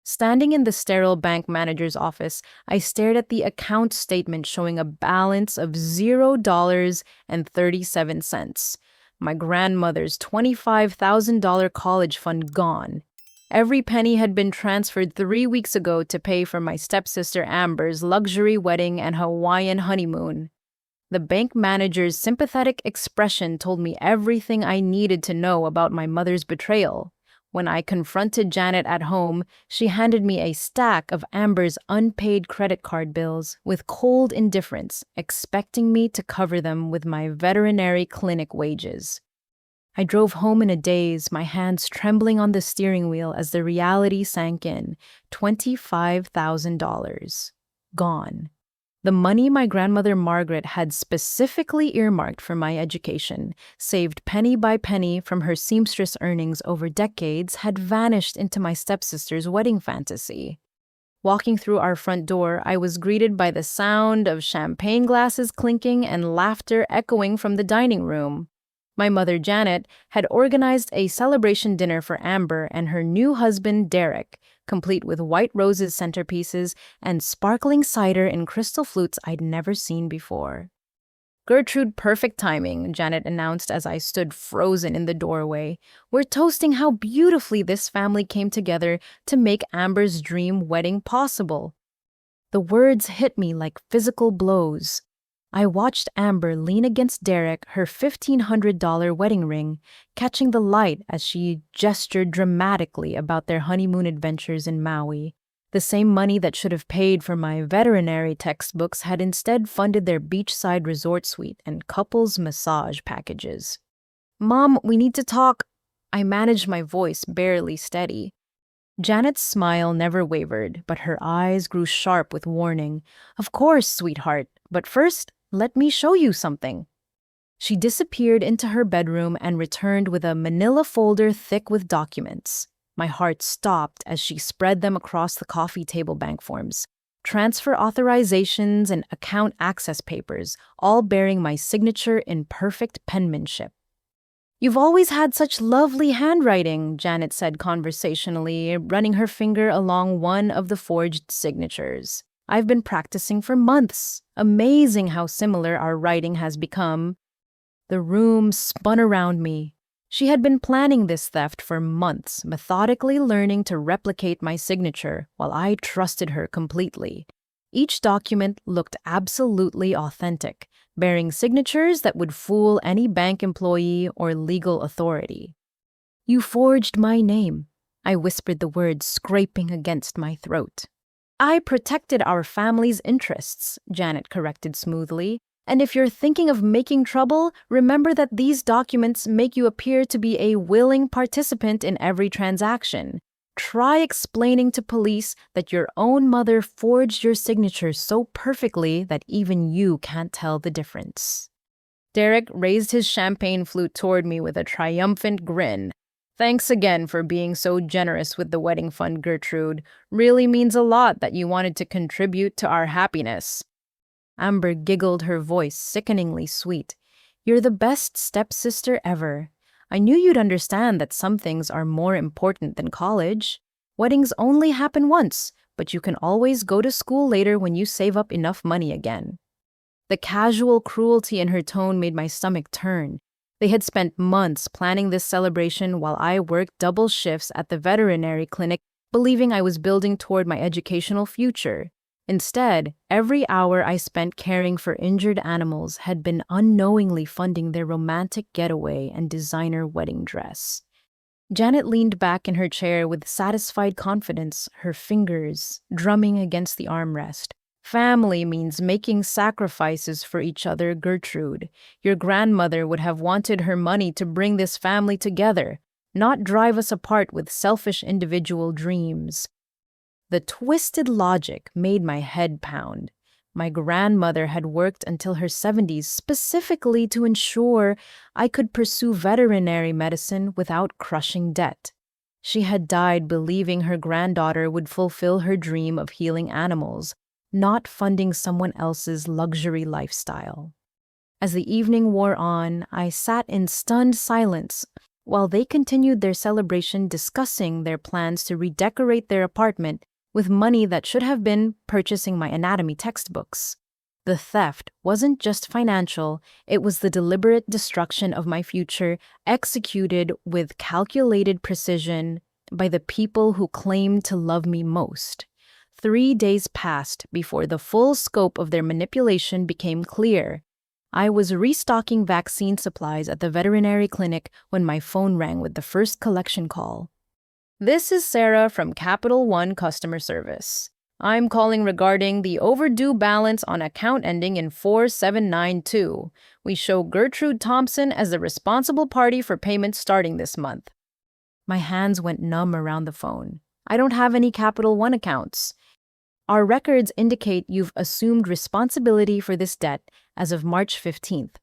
Standing in the sterile bank manager's office, I stared at the account statement showing a balance of $0.37. My grandmother's $25,000 college fund gone. Every penny had been transferred 3 weeks ago to pay for my stepsister Amber's luxury wedding and Hawaiian honeymoon. The bank manager's sympathetic expression told me everything I needed to know about my mother's betrayal. When I confronted Janet at home, she handed me a stack of Amber's unpaid credit card bills with cold indifference, expecting me to cover them with my veterinary clinic wages. I drove home in a daze, my hands trembling on the steering wheel as the reality sank in. $25,000. Gone. The money my grandmother Margaret had specifically earmarked for my education, saved penny by penny from her seamstress earnings over decades, had vanished into my stepsister's wedding fantasy. Walking through our front door, I was greeted by the sound of champagne glasses clinking and laughter echoing from the dining room. My mother, Janet, had organized a celebration dinner for Amber and her new husband, Derek, complete with white roses centerpieces and sparkling cider in crystal flutes I'd never seen before. "Gertrude, perfect timing," Janet announced as I stood frozen in the doorway. "We're toasting how beautifully this family came together to make Amber's dream wedding possible." The words hit me like physical blows. I watched Amber lean against Derek, her $1,500 wedding ring, catching the light as she gestured dramatically about their honeymoon adventures in Maui. The same money that should have paid for my veterinary textbooks had instead funded their beachside resort suite and couples massage packages. "Mom, we need to talk." I managed my voice barely steady. Janet's smile never wavered, but her eyes grew sharp with warning. "Of course, sweetheart, but first, let me show you something." She disappeared into her bedroom and returned with a manila folder thick with documents. My heart stopped as she spread them across the coffee table bank forms. Transfer authorizations and account access papers, all bearing my signature in perfect penmanship. "You've always had such lovely handwriting," Janet said conversationally, running her finger along one of the forged signatures. "I've been practicing for months. Amazing how similar our writing has become." The room spun around me. She had been planning this theft for months, methodically learning to replicate my signature while I trusted her completely. Each document looked absolutely authentic, bearing signatures that would fool any bank employee or legal authority. "You forged my name," I whispered the words scraping against my throat. "I protected our family's interests," Janet corrected smoothly. "And if you're thinking of making trouble, remember that these documents make you appear to be a willing participant in every transaction. Try explaining to police that your own mother forged your signature so perfectly that even you can't tell the difference." Derek raised his champagne flute toward me with a triumphant grin. "Thanks again for being so generous with the wedding fund, Gertrude. Really means a lot that you wanted to contribute to our happiness." Amber giggled, her voice sickeningly sweet. "You're the best stepsister ever. I knew you'd understand that some things are more important than college. Weddings only happen once, but you can always go to school later when you save up enough money again." The casual cruelty in her tone made my stomach turn. They had spent months planning this celebration while I worked double shifts at the veterinary clinic, believing I was building toward my educational future. Instead, every hour I spent caring for injured animals had been unknowingly funding their romantic getaway and designer wedding dress. Janet leaned back in her chair with satisfied confidence, her fingers drumming against the armrest. "Family means making sacrifices for each other, Gertrude. Your grandmother would have wanted her money to bring this family together, not drive us apart with selfish individual dreams." The twisted logic made my head pound. My grandmother had worked until her 70s specifically to ensure I could pursue veterinary medicine without crushing debt. She had died believing her granddaughter would fulfill her dream of healing animals, not funding someone else's luxury lifestyle. As the evening wore on, I sat in stunned silence, while they continued their celebration discussing their plans to redecorate their apartment with money that should have been purchasing my anatomy textbooks. The theft wasn't just financial, it was the deliberate destruction of my future, executed with calculated precision by the people who claimed to love me most. 3 days passed before the full scope of their manipulation became clear. I was restocking vaccine supplies at the veterinary clinic when my phone rang with the first collection call. "This is Sarah from Capital One Customer Service. I'm calling regarding the overdue balance on account ending in 4792. We show Gertrude Thompson as the responsible party for payments starting this month." My hands went numb around the phone. "I don't have any Capital One accounts. Our records indicate you've assumed responsibility for this debt as of March 15th.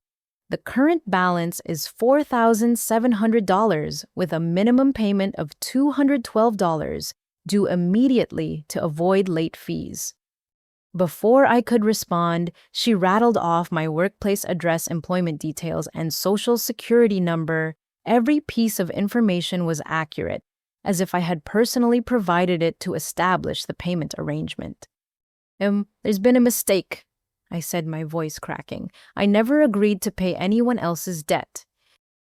The current balance is $4,700 with a minimum payment of $212 due immediately to avoid late fees." Before I could respond, she rattled off my workplace address, employment details, and social security number. Every piece of information was accurate, as if I had personally provided it to establish the payment arrangement. There's been a mistake," I said, my voice cracking. "I never agreed to pay anyone else's debt."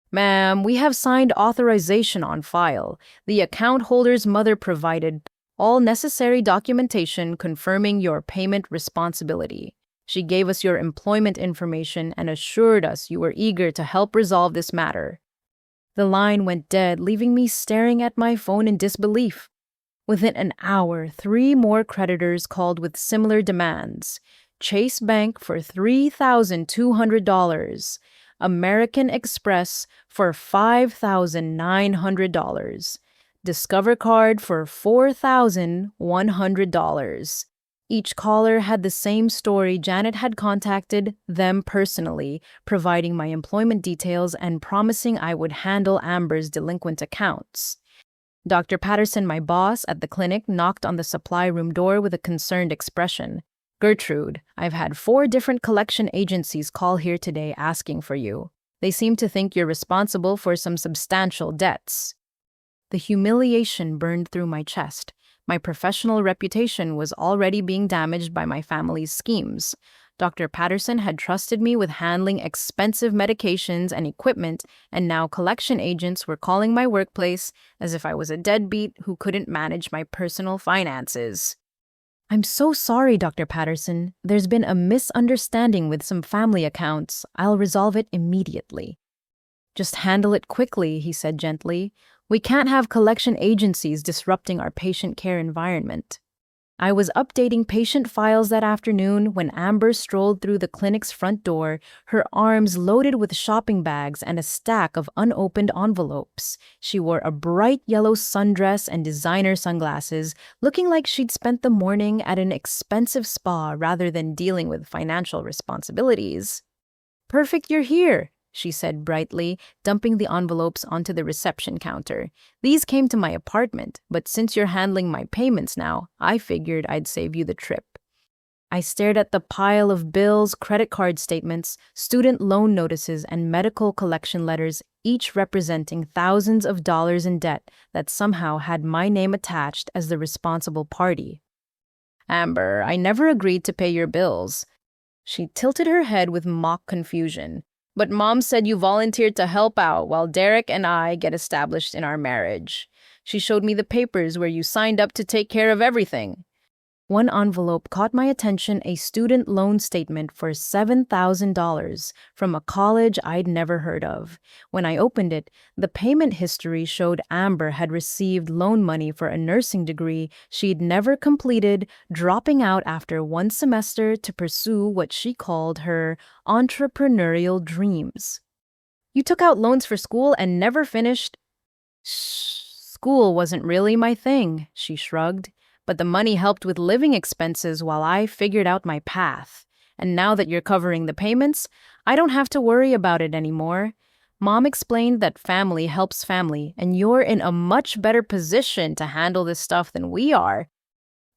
"Ma'am, we have signed authorization on file. The account holder's mother provided all necessary documentation confirming your payment responsibility. She gave us your employment information and assured us you were eager to help resolve this matter." The line went dead, leaving me staring at my phone in disbelief. Within an hour, 3 more creditors called with similar demands. Chase Bank for $3,200, American Express for $5,900, Discover Card for $4,100. Each caller had the same story. Janet had contacted them personally, providing my employment details and promising I would handle Amber's delinquent accounts. Dr. Patterson, my boss at the clinic, knocked on the supply room door with a concerned expression. "Gertrude, I've had 4 different collection agencies call here today asking for you. They seem to think you're responsible for some substantial debts." The humiliation burned through my chest. My professional reputation was already being damaged by my family's schemes. Dr. Patterson had trusted me with handling expensive medications and equipment, and now collection agents were calling my workplace as if I was a deadbeat who couldn't manage my personal finances. "I'm so sorry, Dr. Patterson. There's been a misunderstanding with some family accounts. I'll resolve it immediately." "Just handle it quickly," he said gently. "We can't have collection agencies disrupting our patient care environment." I was updating patient files that afternoon when Amber strolled through the clinic's front door, her arms loaded with shopping bags and a stack of unopened envelopes. She wore a bright yellow sundress and designer sunglasses, looking like she'd spent the morning at an expensive spa rather than dealing with financial responsibilities. "Perfect you're here," she said brightly, dumping the envelopes onto the reception counter. "These came to my apartment, but since you're handling my payments now, I figured I'd save you the trip." I stared at the pile of bills, credit card statements, student loan notices, and medical collection letters, each representing thousands of dollars in debt that somehow had my name attached as the responsible party. "Amber, I never agreed to pay your bills." She tilted her head with mock confusion. "But Mom said you volunteered to help out while Derek and I get established in our marriage. She showed me the papers where you signed up to take care of everything." One envelope caught my attention, a student loan statement for $7,000 from a college I'd never heard of. When I opened it, the payment history showed Amber had received loan money for a nursing degree she'd never completed, dropping out after 1 semester to pursue what she called her entrepreneurial dreams. "You took out loans for school and never finished?" "School wasn't really my thing," she shrugged. "But the money helped with living expenses while I figured out my path. And now that you're covering the payments, I don't have to worry about it anymore. Mom explained that family helps family, and you're in a much better position to handle this stuff than we are."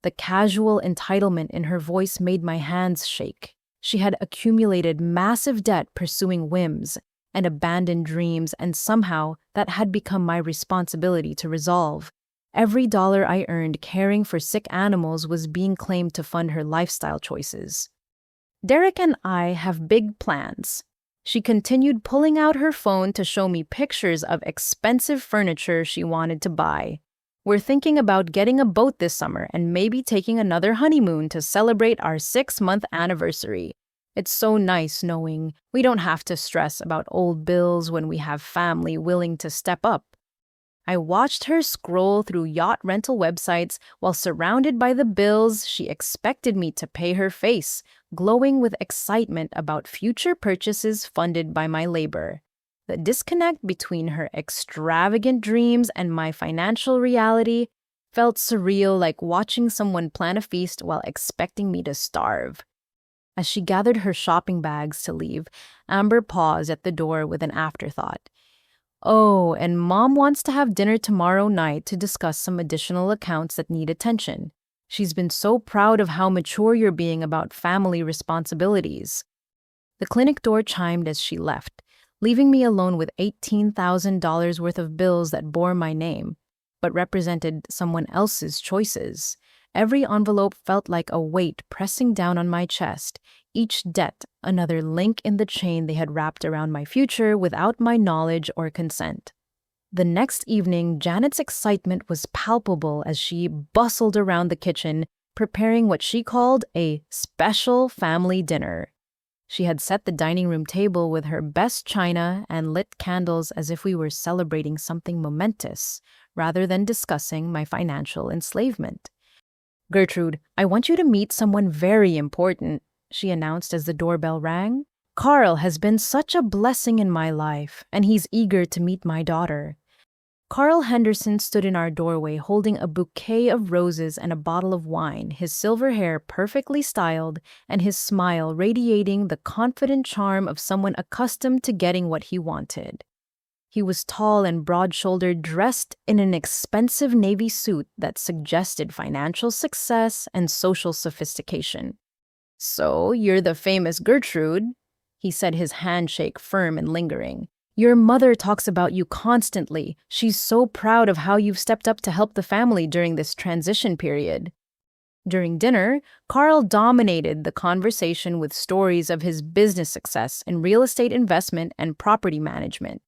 The casual entitlement in her voice made my hands shake. She had accumulated massive debt pursuing whims, and abandoned dreams, and somehow that had become my responsibility to resolve. Every dollar I earned caring for sick animals was being claimed to fund her lifestyle choices. Derek and I have big plans. She continued, pulling out her phone to show me pictures of expensive furniture she wanted to buy. We're thinking about getting a boat this summer and maybe taking another honeymoon to celebrate our 6-month anniversary. It's so nice knowing we don't have to stress about old bills when we have family willing to step up. I watched her scroll through yacht rental websites while surrounded by the bills she expected me to pay her face, glowing with excitement about future purchases funded by my labor. The disconnect between her extravagant dreams and my financial reality felt surreal, like watching someone plan a feast while expecting me to starve. As she gathered her shopping bags to leave, Amber paused at the door with an afterthought. Oh, and Mom wants to have dinner tomorrow night to discuss some additional accounts that need attention. She's been so proud of how mature you're being about family responsibilities. The clinic door chimed as she left, leaving me alone with $18,000 worth of bills that bore my name, but represented someone else's choices. Every envelope felt like a weight pressing down on my chest, each debt another link in the chain they had wrapped around my future without my knowledge or consent. The next evening, Janet's excitement was palpable as she bustled around the kitchen, preparing what she called a special family dinner. She had set the dining room table with her best china and lit candles as if we were celebrating something momentous, rather than discussing my financial enslavement. "Gertrude, I want you to meet someone very important," she announced as the doorbell rang. "Carl has been such a blessing in my life, and he's eager to meet my daughter." Carl Henderson stood in our doorway holding a bouquet of roses and a bottle of wine, his silver hair perfectly styled and his smile radiating the confident charm of someone accustomed to getting what he wanted. He was tall and broad-shouldered, dressed in an expensive navy suit that suggested financial success and social sophistication. "So, you're the famous Gertrude," he said, his handshake firm and lingering. "Your mother talks about you constantly. She's so proud of how you've stepped up to help the family during this transition period." During dinner, Carl dominated the conversation with stories of his business success in real estate investment and property management.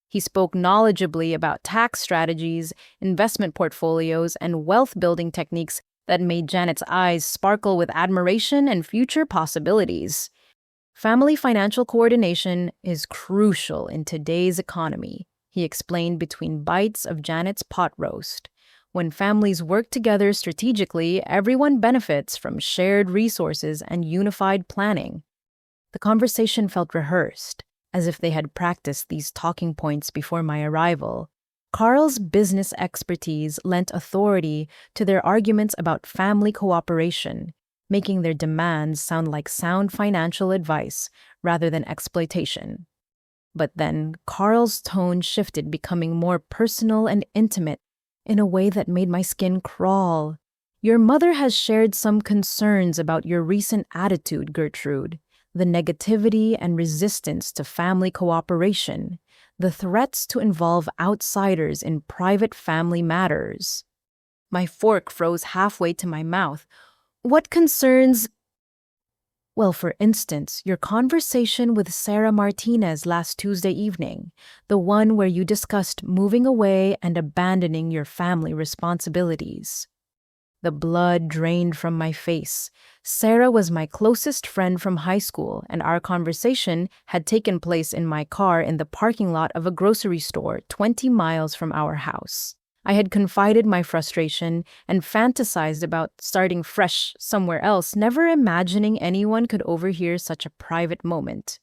He spoke knowledgeably about tax strategies, investment portfolios, and wealth-building techniques that made Janet's eyes sparkle with admiration and future possibilities. Family financial coordination is crucial in today's economy, he explained between bites of Janet's pot roast. When families work together strategically, everyone benefits from shared resources and unified planning. The conversation felt rehearsed, as if they had practiced these talking points before my arrival. Carl's business expertise lent authority to their arguments about family cooperation, making their demands sound like sound financial advice rather than exploitation. But then Carl's tone shifted, becoming more personal and intimate in a way that made my skin crawl. "Your mother has shared some concerns about your recent attitude, Gertrude. The negativity and resistance to family cooperation, the threats to involve outsiders in private family matters." My fork froze halfway to my mouth. "What concerns?" "Well, for instance, your conversation with Sarah Martinez last Tuesday evening, the one where you discussed moving away and abandoning your family responsibilities." The blood drained from my face. Sarah was my closest friend from high school, and our conversation had taken place in my car in the parking lot of a grocery store 20 miles from our house. I had confided my frustration and fantasized about starting fresh somewhere else, never imagining anyone could overhear such a private moment.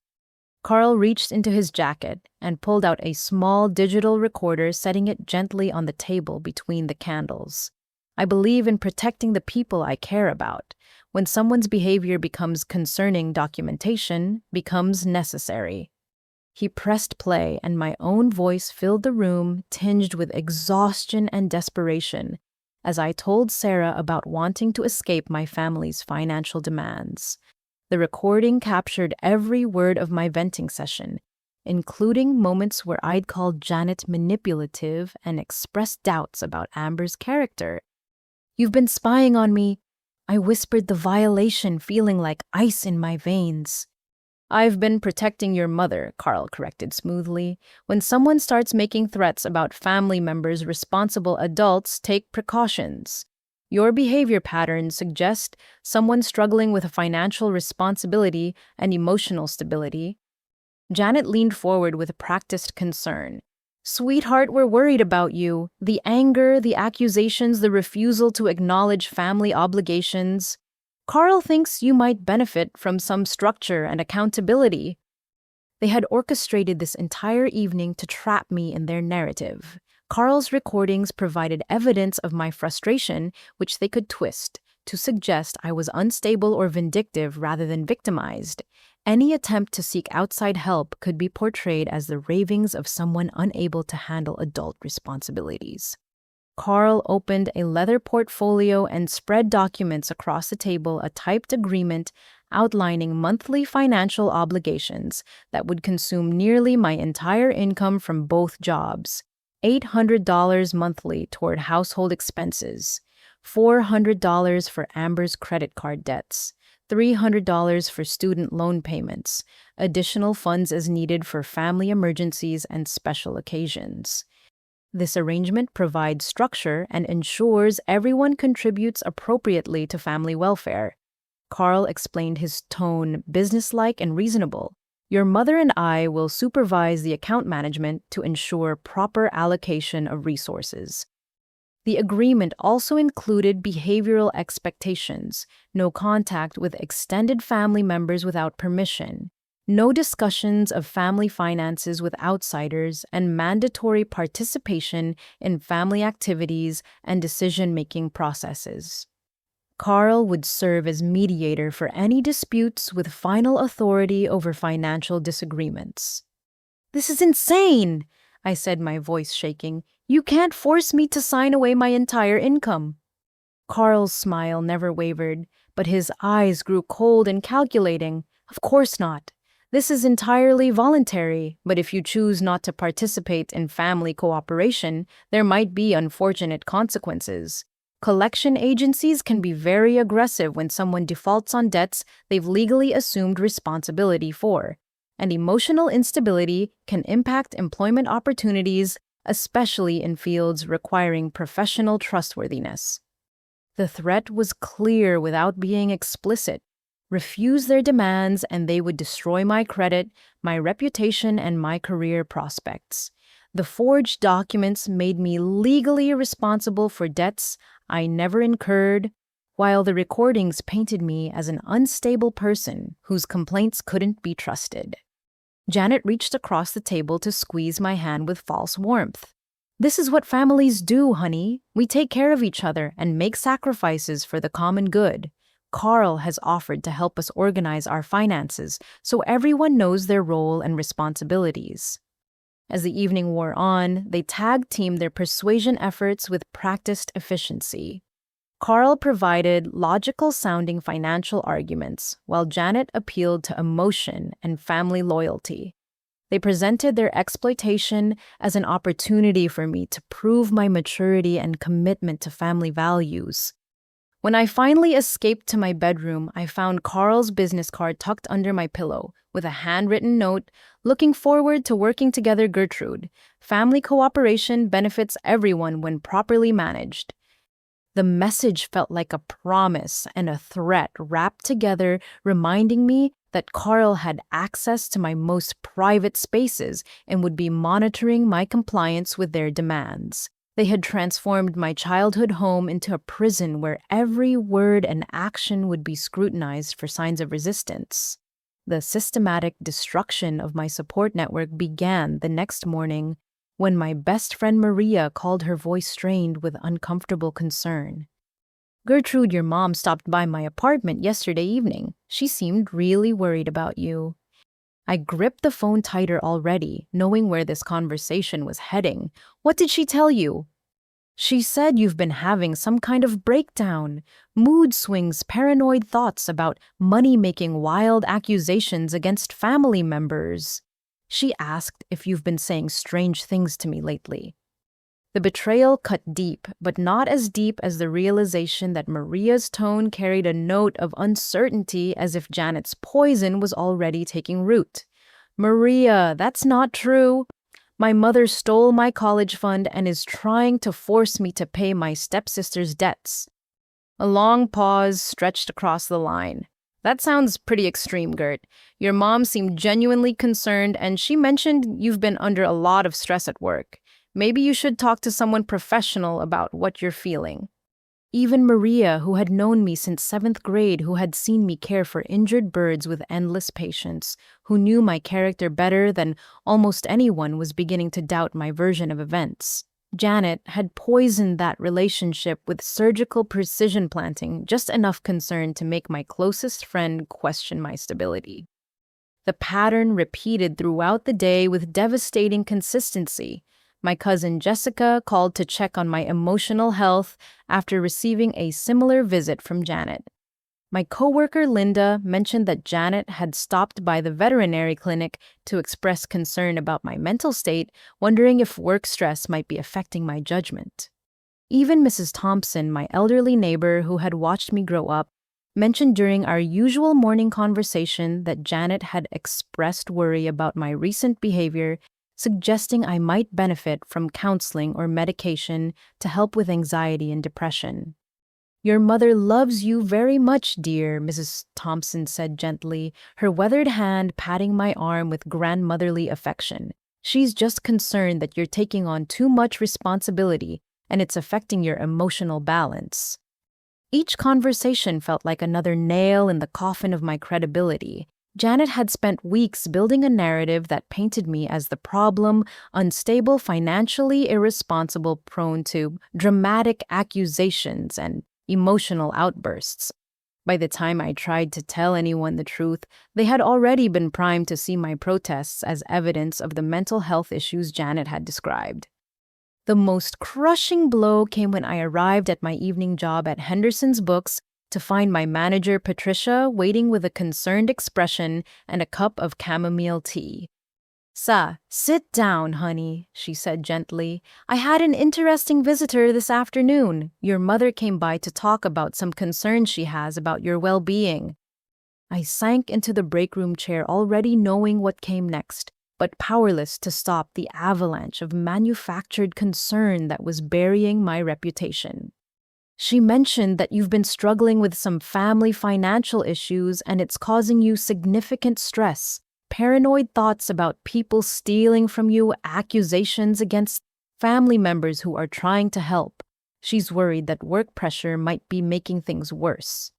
Carl reached into his jacket and pulled out a small digital recorder, setting it gently on the table between the candles. I believe in protecting the people I care about. When someone's behavior becomes concerning, documentation becomes necessary. He pressed play, and my own voice filled the room, tinged with exhaustion and desperation, as I told Sarah about wanting to escape my family's financial demands. The recording captured every word of my venting session, including moments where I'd called Janet manipulative and expressed doubts about Amber's character. "You've been spying on me," I whispered, the violation feeling like ice in my veins. "I've been protecting your mother," Carl corrected smoothly. "When someone starts making threats about family members, responsible adults take precautions. Your behavior patterns suggest someone struggling with a financial responsibility and emotional stability." Janet leaned forward with practiced concern. "Sweetheart, we're worried about you. The anger, the accusations, the refusal to acknowledge family obligations. Carl thinks you might benefit from some structure and accountability." They had orchestrated this entire evening to trap me in their narrative. Carl's recordings provided evidence of my frustration, which they could twist to suggest I was unstable or vindictive rather than victimized. Any attempt to seek outside help could be portrayed as the ravings of someone unable to handle adult responsibilities. Carl opened a leather portfolio and spread documents across the table, a typed agreement outlining monthly financial obligations that would consume nearly my entire income from both jobs. $800 monthly toward household expenses, $400 for Amber's credit card debts, $300 for student loan payments, additional funds as needed for family emergencies and special occasions. This arrangement provides structure and ensures everyone contributes appropriately to family welfare. Carl explained, his tone businesslike and reasonable. "Your mother and I will supervise the account management to ensure proper allocation of resources." The agreement also included behavioral expectations: no contact with extended family members without permission, no discussions of family finances with outsiders, and mandatory participation in family activities and decision-making processes. Carl would serve as mediator for any disputes with final authority over financial disagreements. "This is insane," I said, my voice shaking. "You can't force me to sign away my entire income." Carl's smile never wavered, but his eyes grew cold and calculating. "Of course not. This is entirely voluntary, but if you choose not to participate in family cooperation, there might be unfortunate consequences. Collection agencies can be very aggressive when someone defaults on debts they've legally assumed responsibility for, and emotional instability can impact employment opportunities, especially in fields requiring professional trustworthiness." The threat was clear without being explicit. Refuse their demands and they would destroy my credit, my reputation, and my career prospects. The forged documents made me legally responsible for debts I never incurred, while the recordings painted me as an unstable person whose complaints couldn't be trusted. Janet reached across the table to squeeze my hand with false warmth. "This is what families do, honey. We take care of each other and make sacrifices for the common good. Carl has offered to help us organize our finances so everyone knows their role and responsibilities." As the evening wore on, they tag-teamed their persuasion efforts with practiced efficiency. Carl provided logical-sounding financial arguments, while Janet appealed to emotion and family loyalty. They presented their exploitation as an opportunity for me to prove my maturity and commitment to family values. When I finally escaped to my bedroom, I found Carl's business card tucked under my pillow, with a handwritten note: "Looking forward to working together, Gertrude. Family cooperation benefits everyone when properly managed." The message felt like a promise and a threat wrapped together, reminding me that Carl had access to my most private spaces and would be monitoring my compliance with their demands. They had transformed my childhood home into a prison where every word and action would be scrutinized for signs of resistance. The systematic destruction of my support network began the next morning when my best friend Maria called, her voice strained with uncomfortable concern. "Gertrude, your mom stopped by my apartment yesterday evening. She seemed really worried about you." I gripped the phone tighter already, knowing where this conversation was heading. "What did she tell you?" "She said you've been having some kind of breakdown. Mood swings, paranoid thoughts about money, making wild accusations against family members." She asked if you've been saying strange things to me lately. The betrayal cut deep, but not as deep as the realization that Maria's tone carried a note of uncertainty, as if Janet's poison was already taking root. Maria, that's not true. My mother stole my college fund and is trying to force me to pay my stepsister's debts. A long pause stretched across the line. That sounds pretty extreme, Gert. Your mom seemed genuinely concerned, and she mentioned you've been under a lot of stress at work. Maybe you should talk to someone professional about what you're feeling. Even Maria, who had known me since 7th grade, who had seen me care for injured birds with endless patience, who knew my character better than almost anyone, was beginning to doubt my version of events. Janet had poisoned that relationship with surgical precision planting, just enough concern to make my closest friend question my stability. The pattern repeated throughout the day with devastating consistency. My cousin Jessica called to check on my emotional health after receiving a similar visit from Janet. My coworker Linda mentioned that Janet had stopped by the veterinary clinic to express concern about my mental state, wondering if work stress might be affecting my judgment. Even Mrs. Thompson, my elderly neighbor who had watched me grow up, mentioned during our usual morning conversation that Janet had expressed worry about my recent behavior, suggesting I might benefit from counseling or medication to help with anxiety and depression. Your mother loves you very much, dear, Mrs. Thompson said gently, her weathered hand patting my arm with grandmotherly affection. She's just concerned that you're taking on too much responsibility and it's affecting your emotional balance. Each conversation felt like another nail in the coffin of my credibility. Janet had spent weeks building a narrative that painted me as the problem, unstable, financially irresponsible, prone to dramatic accusations and emotional outbursts. By the time I tried to tell anyone the truth, they had already been primed to see my protests as evidence of the mental health issues Janet had described. The most crushing blow came when I arrived at my evening job at Henderson's Books to find my manager, Patricia, waiting with a concerned expression and a cup of chamomile tea. "Sa, sit down, honey," she said gently. "I had an interesting visitor this afternoon. Your mother came by to talk about some concerns she has about your well-being." I sank into the break room chair, already knowing what came next, but powerless to stop the avalanche of manufactured concern that was burying my reputation. "She mentioned that you've been struggling with some family financial issues and it's causing you significant stress. Paranoid thoughts about people stealing from you, accusations against family members who are trying to help. She's worried that work pressure might be making things worse."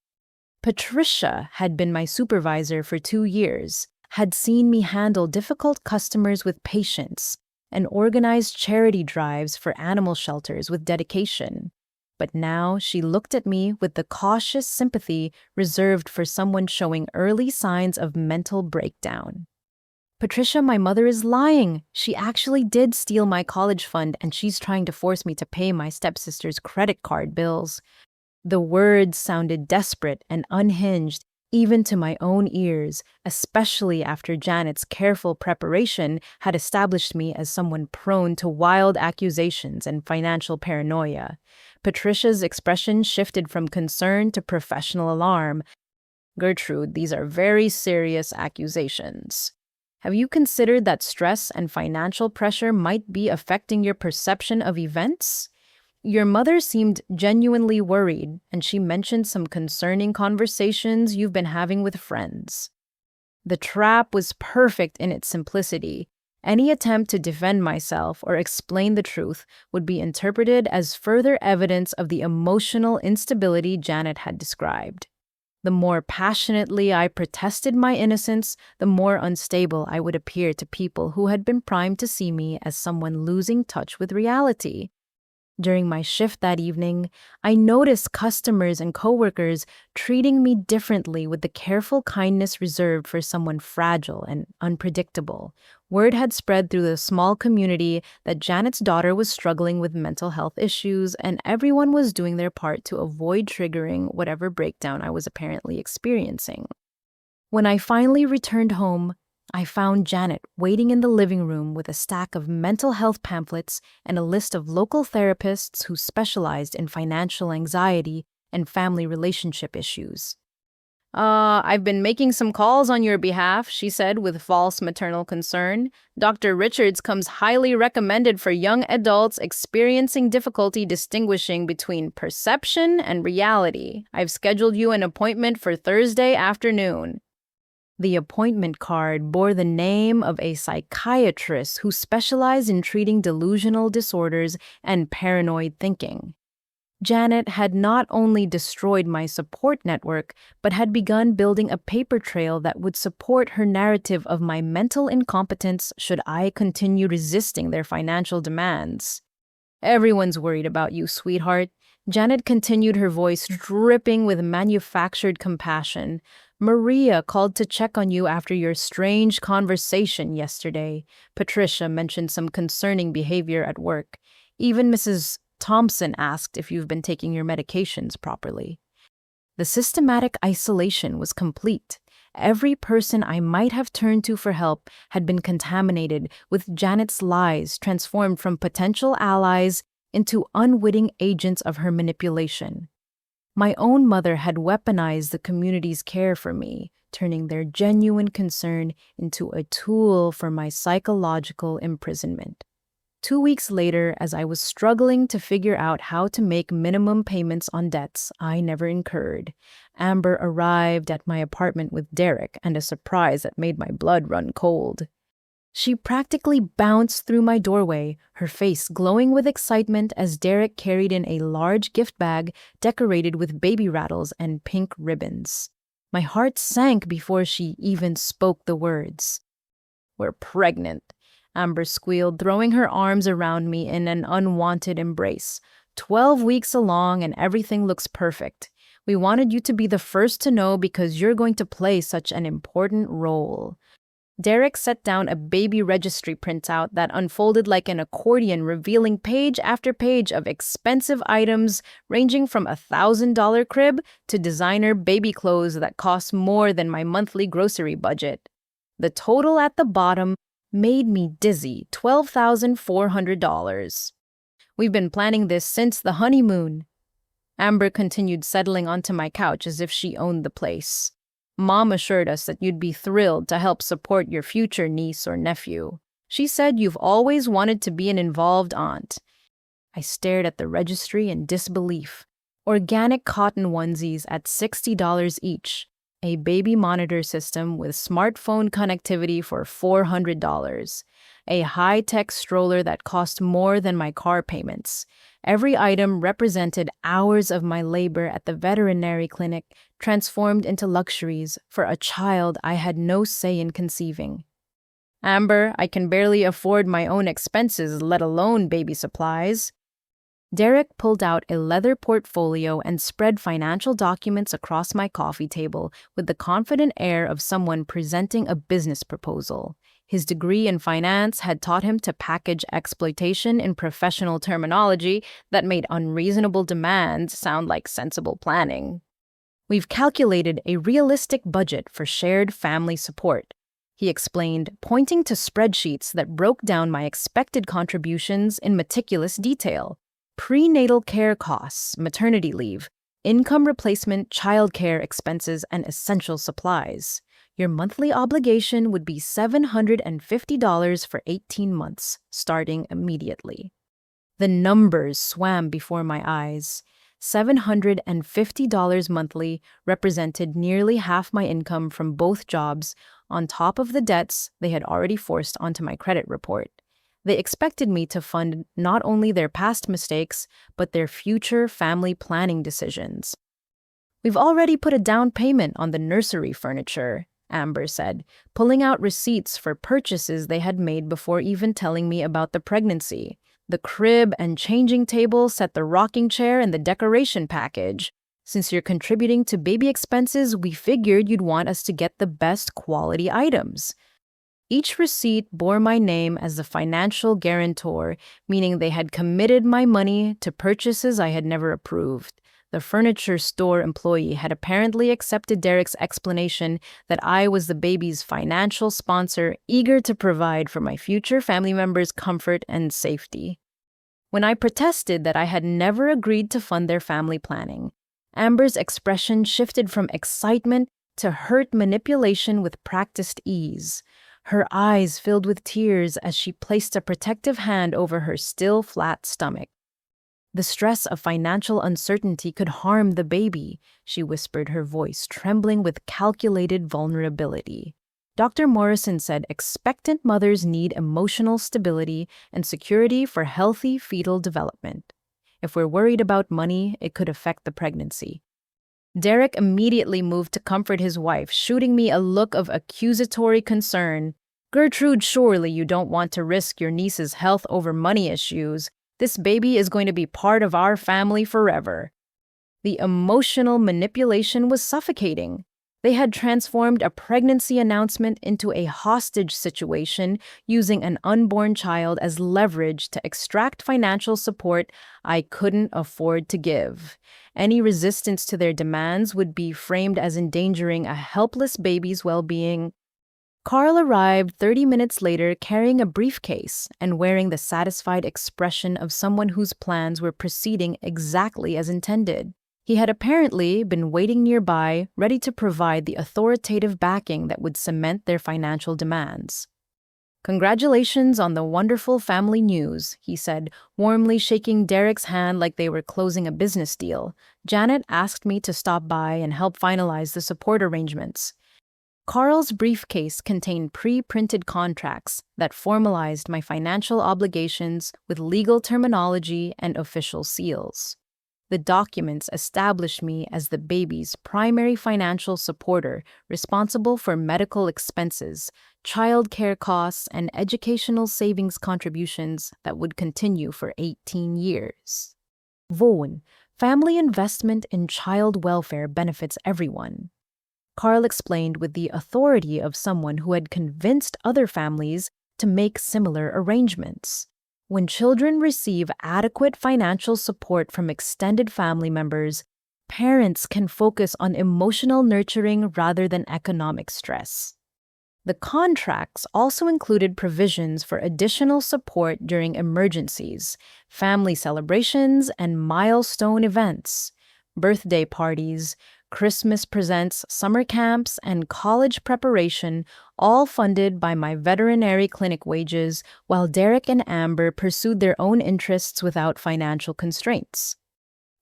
Patricia had been my supervisor for 2 years, had seen me handle difficult customers with patience, and organize charity drives for animal shelters with dedication. But now she looked at me with the cautious sympathy reserved for someone showing early signs of mental breakdown. "Patricia, my mother is lying. She actually did steal my college fund and she's trying to force me to pay my stepsister's credit card bills." The words sounded desperate and unhinged, even to my own ears, especially after Janet's careful preparation had established me as someone prone to wild accusations and financial paranoia. Patricia's expression shifted from concern to professional alarm. "Gertrude, these are very serious accusations. Have you considered that stress and financial pressure might be affecting your perception of events? Your mother seemed genuinely worried, and she mentioned some concerning conversations you've been having with friends." The trap was perfect in its simplicity. Any attempt to defend myself or explain the truth would be interpreted as further evidence of the emotional instability Janet had described. The more passionately I protested my innocence, the more unstable I would appear to people who had been primed to see me as someone losing touch with reality. During my shift that evening, I noticed customers and coworkers treating me differently with the careful kindness reserved for someone fragile and unpredictable. Word had spread through the small community that Janet's daughter was struggling with mental health issues, and everyone was doing their part to avoid triggering whatever breakdown I was apparently experiencing. When I finally returned home, I found Janet waiting in the living room with a stack of mental health pamphlets and a list of local therapists who specialized in financial anxiety and family relationship issues. I've been making some calls on your behalf, she said with false maternal concern. Dr. Richards comes highly recommended for young adults experiencing difficulty distinguishing between perception and reality. I've scheduled you an appointment for Thursday afternoon. The appointment card bore the name of a psychiatrist who specialized in treating delusional disorders and paranoid thinking. Janet had not only destroyed my support network, but had begun building a paper trail that would support her narrative of my mental incompetence should I continue resisting their financial demands. Everyone's worried about you, sweetheart. Janet continued, her voice dripping with manufactured compassion. Maria called to check on you after your strange conversation yesterday. Patricia mentioned some concerning behavior at work. Even Mrs. Thompson asked if you've been taking your medications properly. The systematic isolation was complete. Every person I might have turned to for help had been contaminated with Janet's lies, transformed from potential allies into unwitting agents of her manipulation. My own mother had weaponized the community's care for me, turning their genuine concern into a tool for my psychological imprisonment. 2 weeks later, as I was struggling to figure out how to make minimum payments on debts I never incurred, Amber arrived at my apartment with Derek and a surprise that made my blood run cold. She practically bounced through my doorway, her face glowing with excitement as Derek carried in a large gift bag decorated with baby rattles and pink ribbons. My heart sank before she even spoke the words. "We're pregnant," Amber squealed, throwing her arms around me in an unwanted embrace. 12 weeks along and everything looks perfect. We wanted you to be the first to know because you're going to play such an important role. Derek set down a baby registry printout that unfolded like an accordion, revealing page after page of expensive items ranging from a $1,000 crib to designer baby clothes that cost more than my monthly grocery budget. The total at the bottom made me dizzy, $12,400. "We've been planning this since the honeymoon." Amber continued, settling onto my couch as if she owned the place. "Mom assured us that you'd be thrilled to help support your future niece or nephew. She said you've always wanted to be an involved aunt." I stared at the registry in disbelief. Organic cotton onesies at $60 each. A baby monitor system with smartphone connectivity for $400. A high-tech stroller that cost more than my car payments. Every item represented hours of my labor at the veterinary clinic, transformed into luxuries for a child I had no say in conceiving. "Amber, I can barely afford my own expenses, let alone baby supplies." Derek pulled out a leather portfolio and spread financial documents across my coffee table with the confident air of someone presenting a business proposal. His degree in finance had taught him to package exploitation in professional terminology that made unreasonable demands sound like sensible planning. "We've calculated a realistic budget for shared family support," he explained, pointing to spreadsheets that broke down my expected contributions in meticulous detail. Prenatal care costs, maternity leave, income replacement, childcare expenses, and essential supplies. Your monthly obligation would be $750 for 18 months, starting immediately. The numbers swam before my eyes. $750 monthly represented nearly half my income from both jobs, on top of the debts they had already forced onto my credit report. They expected me to fund not only their past mistakes, but their future family planning decisions. "We've already put a down payment on the nursery furniture," Amber said, pulling out receipts for purchases they had made before even telling me about the pregnancy. "The crib and changing table set the rocking chair and the decoration package. Since you're contributing to baby expenses, we figured you'd want us to get the best quality items." Each receipt bore my name as the financial guarantor, meaning they had committed my money to purchases I had never approved. The furniture store employee had apparently accepted Derek's explanation that I was the baby's financial sponsor, eager to provide for my future family members' comfort and safety. When I protested that I had never agreed to fund their family planning, Amber's expression shifted from excitement to hurt manipulation with practiced ease. Her eyes filled with tears as she placed a protective hand over her still flat stomach. "The stress of financial uncertainty could harm the baby," she whispered, her voice trembling with calculated vulnerability. Dr. Morrison said expectant mothers need emotional stability and security for healthy fetal development. If we're worried about money, it could affect the pregnancy. Derek immediately moved to comfort his wife, shooting me a look of accusatory concern. "Gertrude, surely you don't want to risk your niece's health over money issues. This baby is going to be part of our family forever." The emotional manipulation was suffocating. They had transformed a pregnancy announcement into a hostage situation, using an unborn child as leverage to extract financial support I couldn't afford to give. Any resistance to their demands would be framed as endangering a helpless baby's well-being. Carl arrived 30 minutes later carrying a briefcase and wearing the satisfied expression of someone whose plans were proceeding exactly as intended. He had apparently been waiting nearby, ready to provide the authoritative backing that would cement their financial demands. "Congratulations on the wonderful family news," he said, warmly shaking Derek's hand like they were closing a business deal. "Janet asked me to stop by and help finalize the support arrangements." Carl's briefcase contained pre-printed contracts that formalized my financial obligations with legal terminology and official seals. The documents established me as the baby's primary financial supporter, responsible for medical expenses, child care costs, and educational savings contributions that would continue for 18 years. Vaughan, family investment in child welfare benefits everyone. Carl explained with the authority of someone who had convinced other families to make similar arrangements. When children receive adequate financial support from extended family members, parents can focus on emotional nurturing rather than economic stress. The contracts also included provisions for additional support during emergencies, family celebrations, and milestone events, birthday parties, Christmas presents, summer camps, and college preparation, all funded by my veterinary clinic wages, while Derek and Amber pursued their own interests without financial constraints.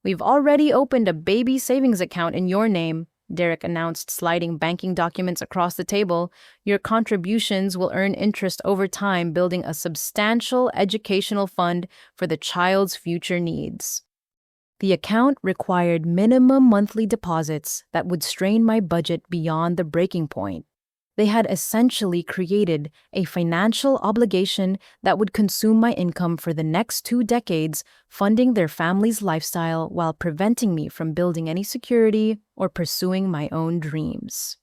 "We've already opened a baby savings account in your name," Derek announced, sliding banking documents across the table. "Your contributions will earn interest over time, building a substantial educational fund for the child's future needs." The account required minimum monthly deposits that would strain my budget beyond the breaking point. They had essentially created a financial obligation that would consume my income for the next 2 decades, funding their family's lifestyle while preventing me from building any security or pursuing my own dreams.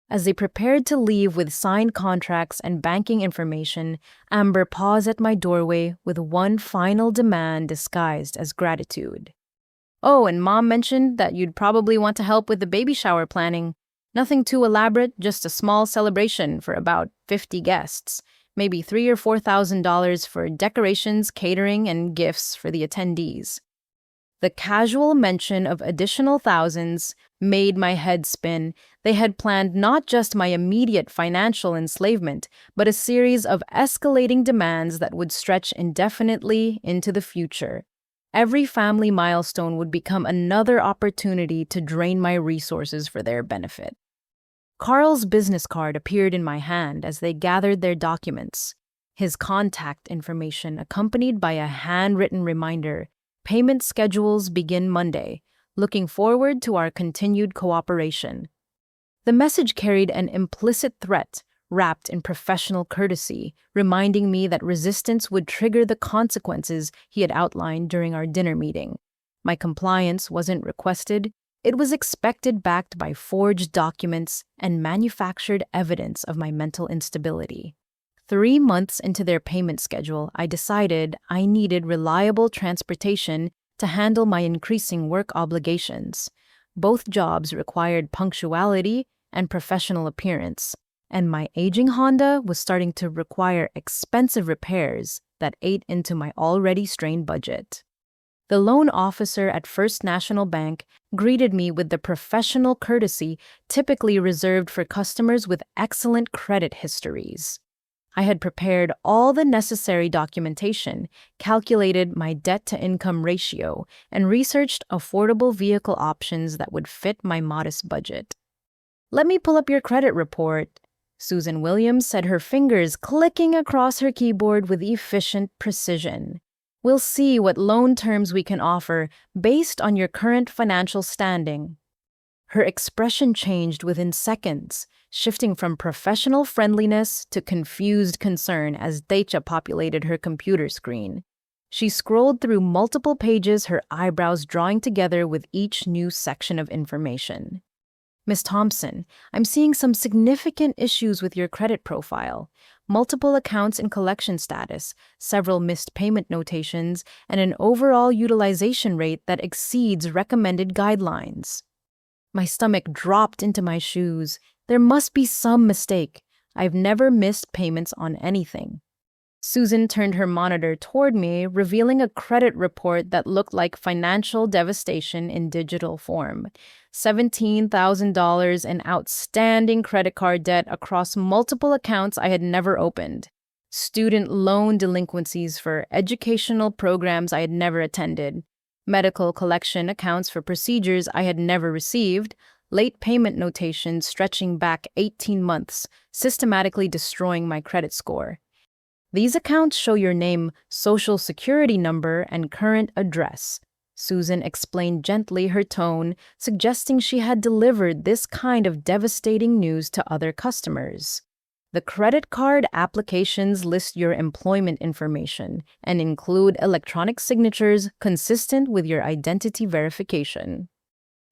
As they prepared to leave with signed contracts and banking information, Amber paused at my doorway with one final demand disguised as gratitude. "Oh, and Mom mentioned that you'd probably want to help with the baby shower planning. Nothing too elaborate, just a small celebration for about 50 guests. Maybe $3,000 or $4,000 for decorations, catering, and gifts for the attendees." The casual mention of additional thousands made my head spin. They had planned not just my immediate financial enslavement, but a series of escalating demands that would stretch indefinitely into the future. Every family milestone would become another opportunity to drain my resources for their benefit. Carl's business card appeared in my hand as they gathered their documents. His contact information accompanied by a handwritten reminder, "Payment schedules begin Monday. Looking forward to our continued cooperation." The message carried an implicit threat, wrapped in professional courtesy, reminding me that resistance would trigger the consequences he had outlined during our dinner meeting. My compliance wasn't requested. It was expected, backed by forged documents and manufactured evidence of my mental instability. 3 months into their payment schedule, I decided I needed reliable transportation to handle my increasing work obligations. Both jobs required punctuality and professional appearance, and my aging Honda was starting to require expensive repairs that ate into my already strained budget. The loan officer at First National Bank greeted me with the professional courtesy typically reserved for customers with excellent credit histories. I had prepared all the necessary documentation, calculated my debt-to-income ratio, and researched affordable vehicle options that would fit my modest budget. "Let me pull up your credit report," Susan Williams said, her fingers clicking across her keyboard with efficient precision. "We'll see what loan terms we can offer based on your current financial standing." Her expression changed within seconds, shifting from professional friendliness to confused concern as data populated her computer screen. She scrolled through multiple pages, her eyebrows drawing together with each new section of information. "Miss Thompson, I'm seeing some significant issues with your credit profile. Multiple accounts in collection status, several missed payment notations, and an overall utilization rate that exceeds recommended guidelines." My stomach dropped into my shoes. There must be some mistake. I've never missed payments on anything. Susan turned her monitor toward me, revealing a credit report that looked like financial devastation in digital form. $17,000 in outstanding credit card debt across multiple accounts I had never opened. Student loan delinquencies for educational programs I had never attended. Medical collection accounts for procedures I had never received. Late payment notations stretching back 18 months, systematically destroying my credit score. "These accounts show your name, social security number, and current address," Susan explained gently, her tone suggesting she had delivered this kind of devastating news to other customers. "The credit card applications list your employment information and include electronic signatures consistent with your identity verification."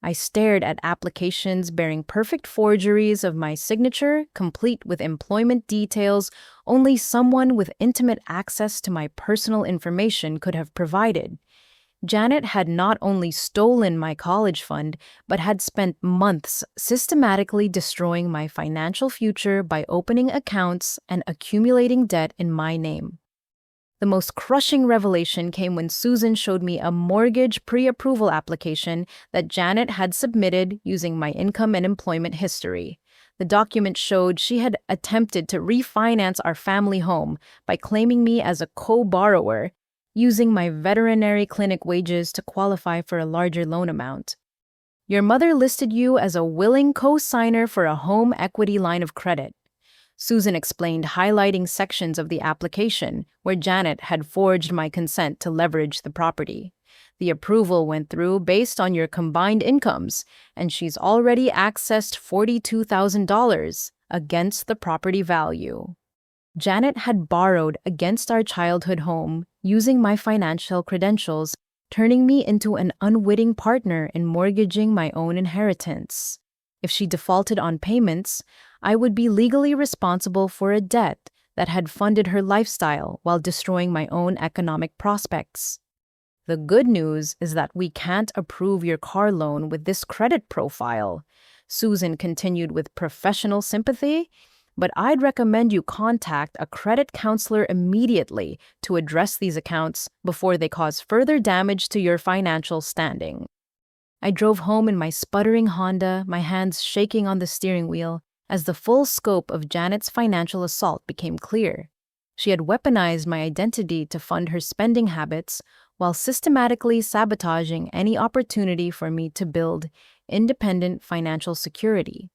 I stared at applications bearing perfect forgeries of my signature, complete with employment details only someone with intimate access to my personal information could have provided. Janet had not only stolen my college fund, but had spent months systematically destroying my financial future by opening accounts and accumulating debt in my name. The most crushing revelation came when Susan showed me a mortgage pre-approval application that Janet had submitted using my income and employment history. The document showed she had attempted to refinance our family home by claiming me as a co-borrower, using my veterinary clinic wages to qualify for a larger loan amount. "Your mother listed you as a willing co-signer for a home equity line of credit," Susan explained, highlighting sections of the application where Janet had forged my consent to leverage the property. "The approval went through based on your combined incomes, and she's already accessed $42,000 against the property value." Janet had borrowed against our childhood home, using my financial credentials, turning me into an unwitting partner in mortgaging my own inheritance. If she defaulted on payments, I would be legally responsible for a debt that had funded her lifestyle while destroying my own economic prospects. "The good news is that we can't approve your car loan with this credit profile," Susan continued with professional sympathy, "but I'd recommend you contact a credit counselor immediately to address these accounts before they cause further damage to your financial standing." I drove home in my sputtering Honda, my hands shaking on the steering wheel, as the full scope of Janet's financial assault became clear. She had weaponized my identity to fund her spending habits while systematically sabotaging any opportunity for me to build independent financial security.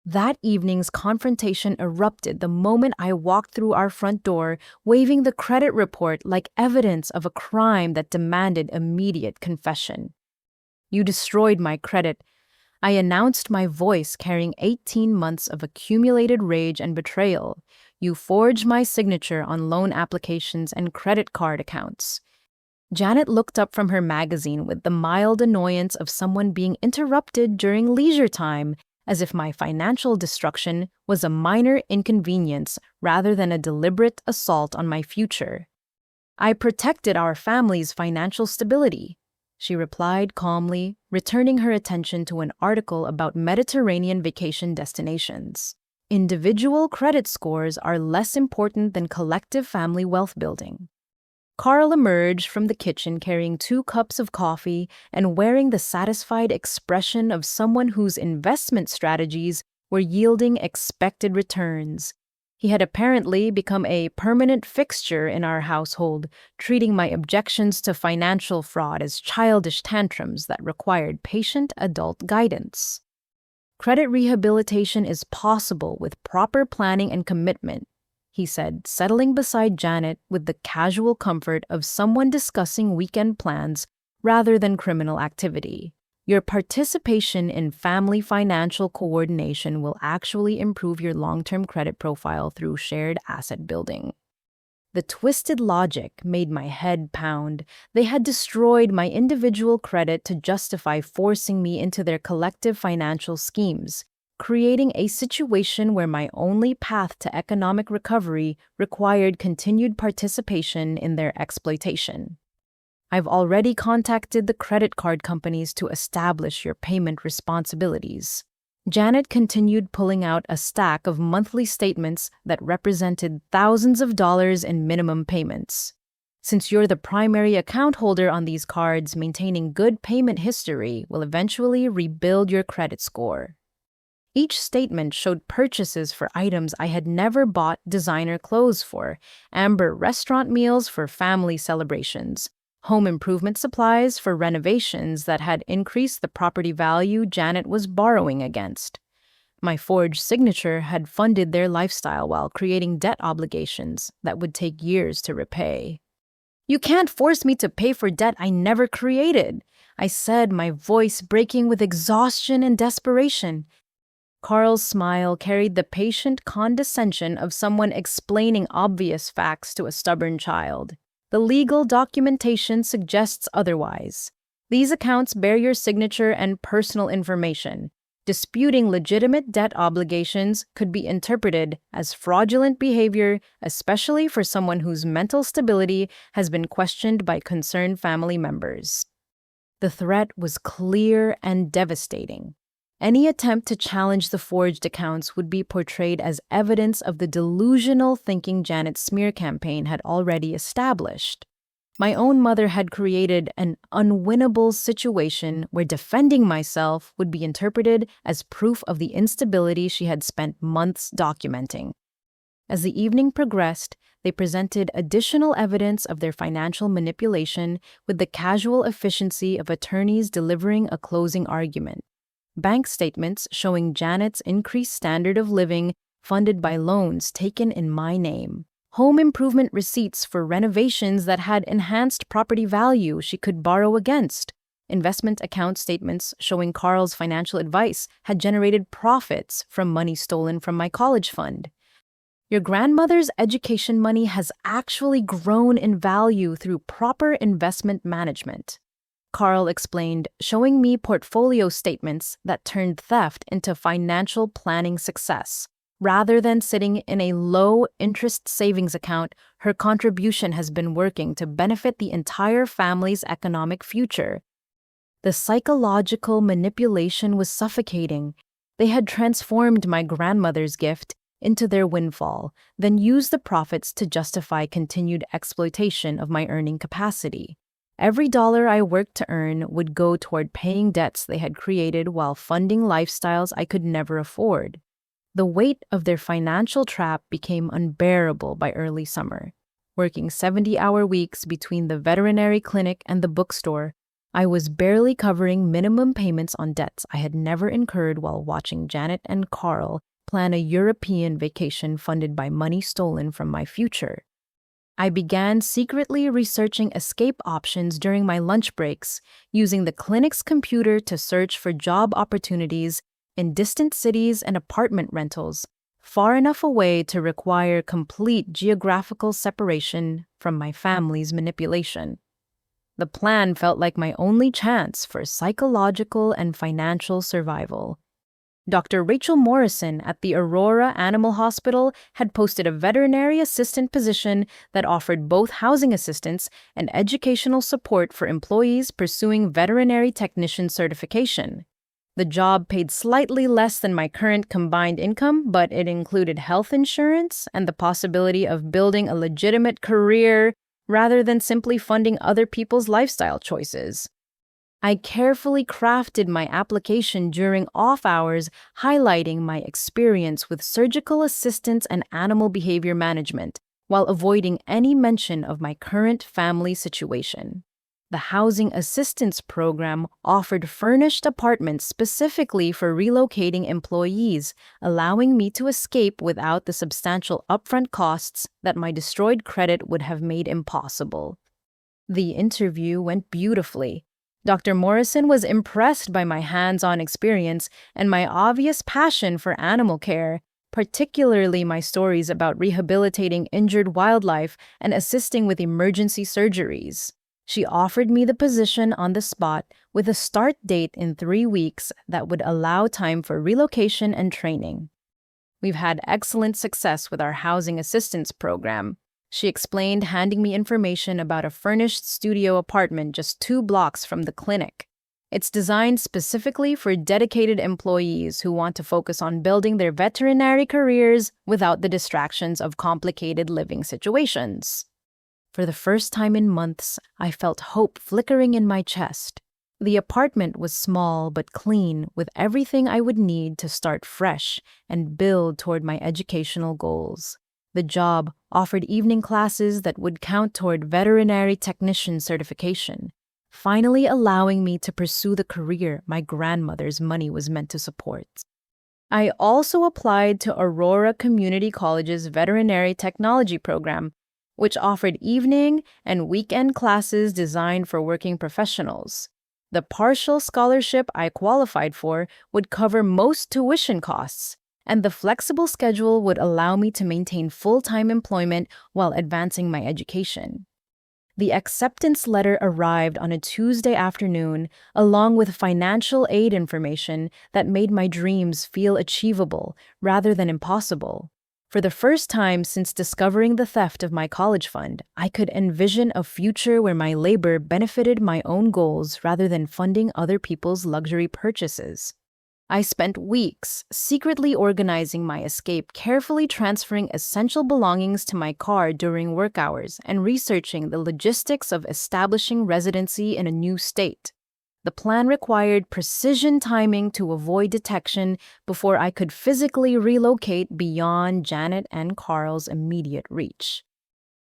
That evening's confrontation erupted the moment I walked through our front door, waving the credit report like evidence of a crime that demanded immediate confession. "You destroyed my credit," I announced, my voice carrying 18 months of accumulated rage and betrayal. "You forged my signature on loan applications and credit card accounts." Janet looked up from her magazine with the mild annoyance of someone being interrupted during leisure time, as if my financial destruction was a minor inconvenience rather than a deliberate assault on my future. "I protected our family's financial stability," she replied calmly, returning her attention to an article about Mediterranean vacation destinations. Individual credit scores are less important than collective family wealth building. Carl emerged from the kitchen carrying 2 cups of coffee and wearing the satisfied expression of someone whose investment strategies were yielding expected returns. He had apparently become a permanent fixture in our household, treating my objections to financial fraud as childish tantrums that required patient adult guidance. Credit rehabilitation is possible with proper planning and commitment, he said, settling beside Janet with the casual comfort of someone discussing weekend plans rather than criminal activity. Your participation in family financial coordination will actually improve your long-term credit profile through shared asset building. The twisted logic made my head pound. They had destroyed my individual credit to justify forcing me into their collective financial schemes, creating a situation where my only path to economic recovery required continued participation in their exploitation. I've already contacted the credit card companies to establish your payment responsibilities. Janet continued pulling out a stack of monthly statements that represented thousands of dollars in minimum payments. Since you're the primary account holder on these cards, maintaining good payment history will eventually rebuild your credit score. Each statement showed purchases for items I had never bought designer clothes for, amber restaurant meals for family celebrations, home improvement supplies for renovations that had increased the property value Janet was borrowing against. My forged signature had funded their lifestyle while creating debt obligations that would take years to repay. "You can't force me to pay for debt I never created," I said, my voice breaking with exhaustion and desperation. Carl's smile carried the patient condescension of someone explaining obvious facts to a stubborn child. The legal documentation suggests otherwise. These accounts bear your signature and personal information. Disputing legitimate debt obligations could be interpreted as fraudulent behavior, especially for someone whose mental stability has been questioned by concerned family members. The threat was clear and devastating. Any attempt to challenge the forged accounts would be portrayed as evidence of the delusional thinking Janet's smear campaign had already established. My own mother had created an unwinnable situation where defending myself would be interpreted as proof of the instability she had spent months documenting. As the evening progressed, they presented additional evidence of their financial manipulation with the casual efficiency of attorneys delivering a closing argument. Bank statements showing Janet's increased standard of living funded by loans taken in my name. Home improvement receipts for renovations that had enhanced property value she could borrow against. Investment account statements showing Carl's financial advice had generated profits from money stolen from my college fund. Your grandmother's education money has actually grown in value through proper investment management, Carl explained, showing me portfolio statements that turned theft into financial planning success. Rather than sitting in a low-interest savings account, her contribution has been working to benefit the entire family's economic future. The psychological manipulation was suffocating. They had transformed my grandmother's gift into their windfall, then used the profits to justify continued exploitation of my earning capacity. Every dollar I worked to earn would go toward paying debts they had created while funding lifestyles I could never afford. The weight of their financial trap became unbearable by early summer. Working 70-hour weeks between the veterinary clinic and the bookstore, I was barely covering minimum payments on debts I had never incurred while watching Janet and Carl plan a European vacation funded by money stolen from my future. I began secretly researching escape options during my lunch breaks, using the clinic's computer to search for job opportunities in distant cities and apartment rentals, far enough away to require complete geographical separation from my family's manipulation. The plan felt like my only chance for psychological and financial survival. Dr. Rachel Morrison at the Aurora Animal Hospital had posted a veterinary assistant position that offered both housing assistance and educational support for employees pursuing veterinary technician certification. The job paid slightly less than my current combined income, but it included health insurance and the possibility of building a legitimate career rather than simply funding other people's lifestyle choices. I carefully crafted my application during off hours, highlighting my experience with surgical assistance and animal behavior management, while avoiding any mention of my current family situation. The housing assistance program offered furnished apartments specifically for relocating employees, allowing me to escape without the substantial upfront costs that my destroyed credit would have made impossible. The interview went beautifully. Dr. Morrison was impressed by my hands-on experience and my obvious passion for animal care, particularly my stories about rehabilitating injured wildlife and assisting with emergency surgeries. She offered me the position on the spot with a start date in 3 weeks that would allow time for relocation and training. We've had excellent success with our housing assistance program, she explained, handing me information about a furnished studio apartment just 2 blocks from the clinic. It's designed specifically for dedicated employees who want to focus on building their veterinary careers without the distractions of complicated living situations. For the first time in months, I felt hope flickering in my chest. The apartment was small but clean, with everything I would need to start fresh and build toward my educational goals. The job offered evening classes that would count toward veterinary technician certification, finally allowing me to pursue the career my grandmother's money was meant to support. I also applied to Aurora Community College's veterinary technology program, which offered evening and weekend classes designed for working professionals. The partial scholarship I qualified for would cover most tuition costs, and the flexible schedule would allow me to maintain full-time employment while advancing my education. The acceptance letter arrived on a Tuesday afternoon, along with financial aid information that made my dreams feel achievable rather than impossible. For the first time since discovering the theft of my college fund, I could envision a future where my labor benefited my own goals rather than funding other people's luxury purchases. I spent weeks secretly organizing my escape, carefully transferring essential belongings to my car during work hours, and researching the logistics of establishing residency in a new state. The plan required precision timing to avoid detection before I could physically relocate beyond Janet and Carl's immediate reach.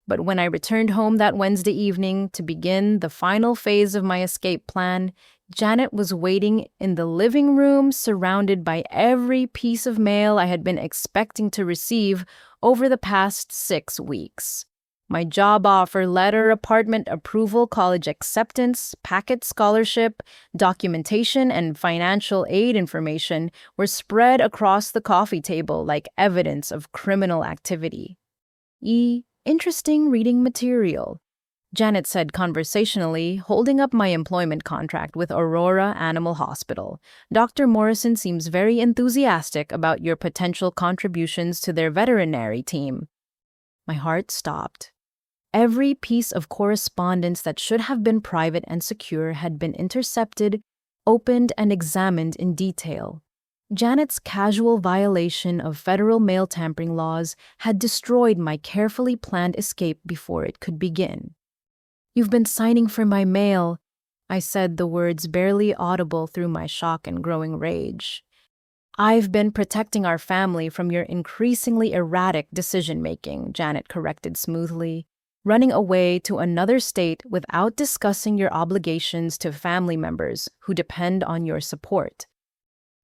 But when I returned home that Wednesday evening to begin the final phase of my escape plan, Janet was waiting in the living room, surrounded by every piece of mail I had been expecting to receive over the past 6 weeks. My job offer letter, apartment approval, college acceptance, packet scholarship, documentation, and financial aid information were spread across the coffee table like evidence of criminal activity. Interesting reading material, Janet said conversationally, holding up my employment contract with Aurora Animal Hospital. Dr. Morrison seems very enthusiastic about your potential contributions to their veterinary team. My heart stopped. Every piece of correspondence that should have been private and secure had been intercepted, opened, and examined in detail. Janet's casual violation of federal mail tampering laws had destroyed my carefully planned escape before it could begin. "You've been signing for my mail," I said, the words barely audible through my shock and growing rage. "I've been protecting our family from your increasingly erratic decision-making," Janet corrected smoothly, "running away to another state without discussing your obligations to family members who depend on your support."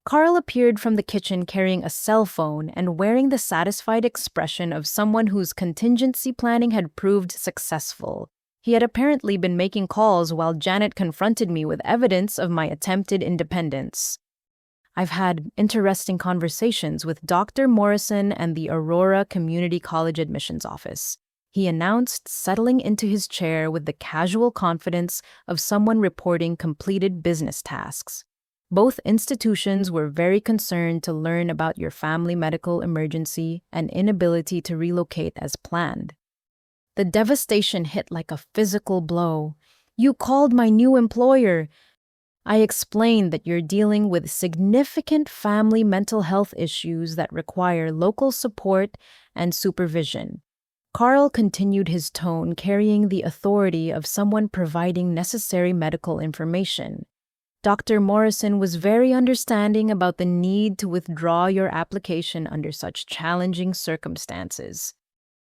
Carl appeared from the kitchen carrying a cell phone and wearing the satisfied expression of someone whose contingency planning had proved successful. He had apparently been making calls while Janet confronted me with evidence of my attempted independence. "I've had interesting conversations with Dr. Morrison and the Aurora Community College admissions office," he announced, settling into his chair with the casual confidence of someone reporting completed business tasks. Both institutions were very concerned to learn about your family medical emergency and inability to relocate as planned. The devastation hit like a physical blow. "You called my new employer." I explained that you're dealing with significant family mental health issues that require local support and supervision. Carl continued his tone, carrying the authority of someone providing necessary medical information. "Dr. Morrison was very understanding about the need to withdraw your application under such challenging circumstances."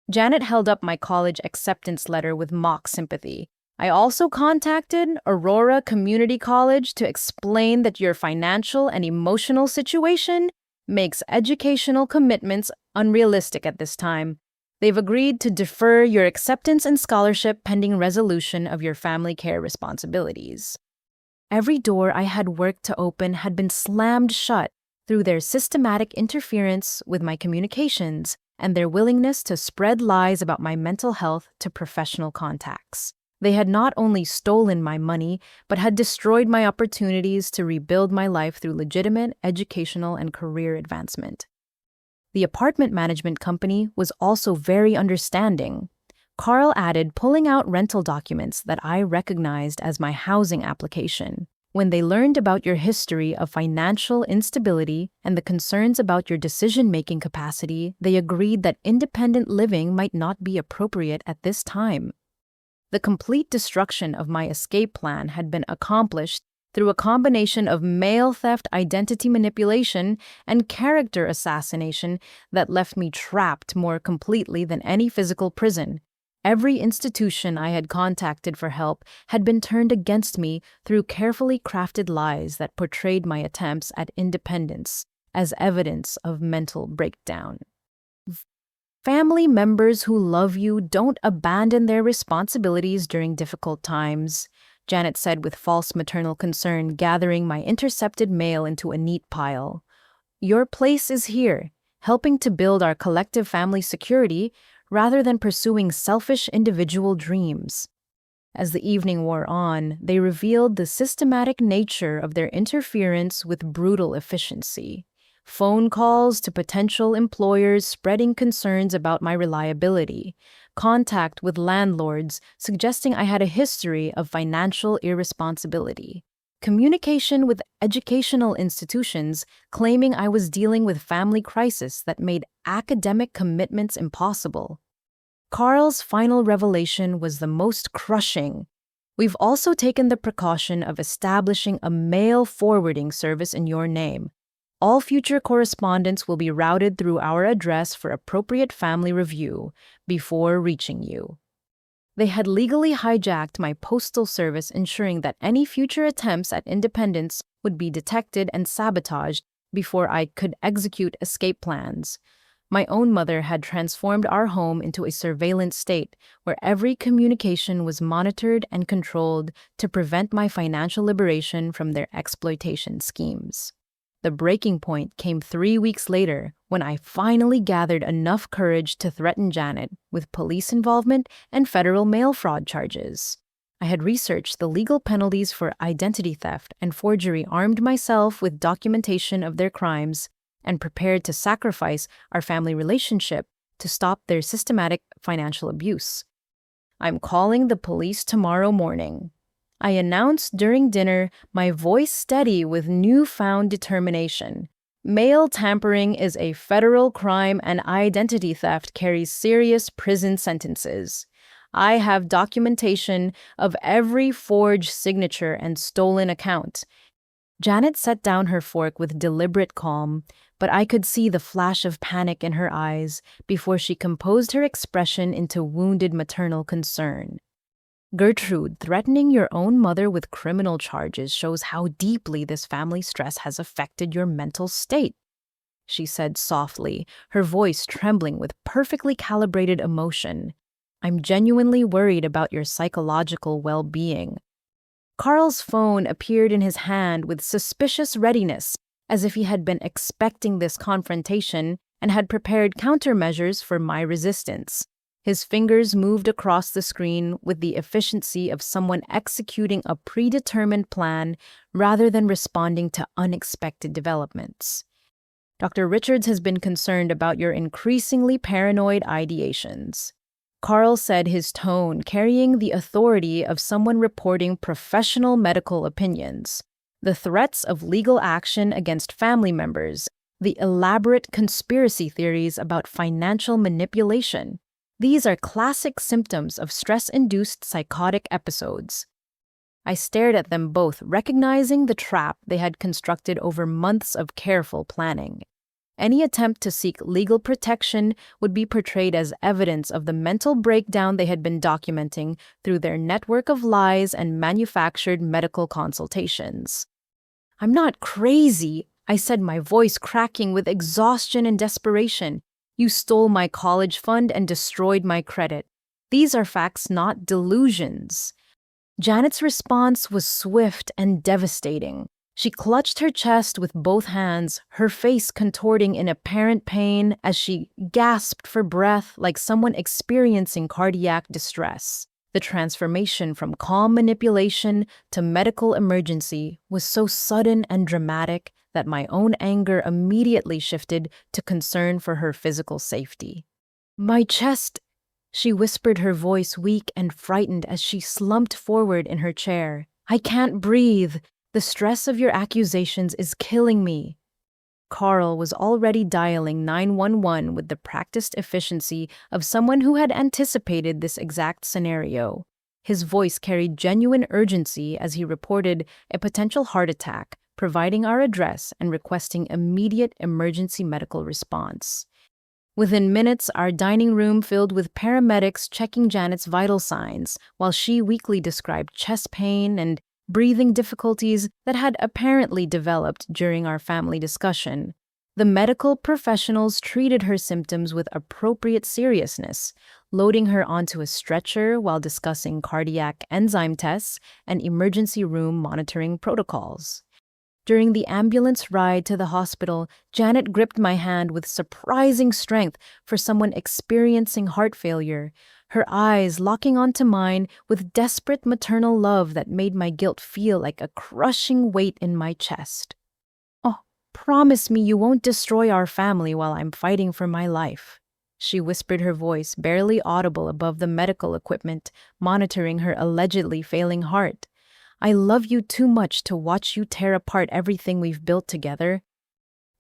Janet held up my college acceptance letter with mock sympathy. "I also contacted Aurora Community College to explain that your financial and emotional situation makes educational commitments unrealistic at this time. They've agreed to defer your acceptance and scholarship pending resolution of your family care responsibilities." Every door I had worked to open had been slammed shut through their systematic interference with my communications and their willingness to spread lies about my mental health to professional contacts. They had not only stolen my money, but had destroyed my opportunities to rebuild my life through legitimate educational and career advancement. The apartment management company was also very understanding. Carl added, pulling out rental documents that I recognized as my housing application. "When they learned about your history of financial instability and the concerns about your decision-making capacity, they agreed that independent living might not be appropriate at this time." The complete destruction of my escape plan had been accomplished through a combination of mail theft, identity manipulation, and character assassination that left me trapped more completely than any physical prison. Every institution I had contacted for help had been turned against me through carefully crafted lies that portrayed my attempts at independence as evidence of mental breakdown. Family members who love you don't abandon their responsibilities during difficult times, Janet said with false maternal concern, gathering my intercepted mail into a neat pile. "Your place is here, helping to build our collective family security rather than pursuing selfish individual dreams." As the evening wore on, they revealed the systematic nature of their interference with brutal efficiency. Phone calls to potential employers spreading concerns about my reliability, contact with landlords suggesting I had a history of financial irresponsibility, communication with educational institutions claiming I was dealing with family crisis that made academic commitments impossible. Carl's final revelation was the most crushing. "We've also taken the precaution of establishing a mail forwarding service in your name. All future correspondence will be routed through our address for appropriate family review before reaching you." They had legally hijacked my postal service, ensuring that any future attempts at independence would be detected and sabotaged before I could execute escape plans. My own mother had transformed our home into a surveillance state where every communication was monitored and controlled to prevent my financial liberation from their exploitation schemes. The breaking point came 3 weeks later when I finally gathered enough courage to threaten Janet with police involvement and federal mail fraud charges. I had researched the legal penalties for identity theft and forgery, armed myself with documentation of their crimes, and prepared to sacrifice our family relationship to stop their systematic financial abuse. "I'm calling the police tomorrow morning," I announced during dinner, my voice steady with newfound determination. "Mail tampering is a federal crime and identity theft carries serious prison sentences. I have documentation of every forged signature and stolen account." Janet set down her fork with deliberate calm, but I could see the flash of panic in her eyes before she composed her expression into wounded maternal concern. "Gertrude, threatening your own mother with criminal charges shows how deeply this family stress has affected your mental state," she said softly, her voice trembling with perfectly calibrated emotion. "I'm genuinely worried about your psychological well-being." Carl's phone appeared in his hand with suspicious readiness, as if he had been expecting this confrontation and had prepared countermeasures for my resistance. His fingers moved across the screen with the efficiency of someone executing a predetermined plan rather than responding to unexpected developments. Dr. Richards has been concerned about your increasingly paranoid ideations. Carl said, his tone carrying the authority of someone reporting professional medical opinions. The threats of legal action against family members, the elaborate conspiracy theories about financial manipulation. These are classic symptoms of stress-induced psychotic episodes. I stared at them both, recognizing the trap they had constructed over months of careful planning. Any attempt to seek legal protection would be portrayed as evidence of the mental breakdown they had been documenting through their network of lies and manufactured medical consultations. "I'm not crazy," I said, my voice cracking with exhaustion and desperation. "You stole my college fund and destroyed my credit. These are facts, not delusions." Janet's response was swift and devastating. She clutched her chest with both hands, her face contorting in apparent pain as she gasped for breath like someone experiencing cardiac distress. The transformation from calm manipulation to medical emergency was so sudden and dramatic that my own anger immediately shifted to concern for her physical safety. "My chest," she whispered, her voice weak and frightened as she slumped forward in her chair. "I can't breathe. The stress of your accusations is killing me." Carl was already dialing 911 with the practiced efficiency of someone who had anticipated this exact scenario. His voice carried genuine urgency as he reported a potential heart attack, providing our address and requesting immediate emergency medical response. Within minutes, our dining room filled with paramedics checking Janet's vital signs, while she weakly described chest pain and breathing difficulties that had apparently developed during our family discussion. The medical professionals treated her symptoms with appropriate seriousness, loading her onto a stretcher while discussing cardiac enzyme tests and emergency room monitoring protocols. During the ambulance ride to the hospital, Janet gripped my hand with surprising strength for someone experiencing heart failure, her eyes locking onto mine with desperate maternal love that made my guilt feel like a crushing weight in my chest. "Oh, promise me you won't destroy our family while I'm fighting for my life," she whispered, her voice barely audible above the medical equipment monitoring her allegedly failing heart. "I love you too much to watch you tear apart everything we've built together."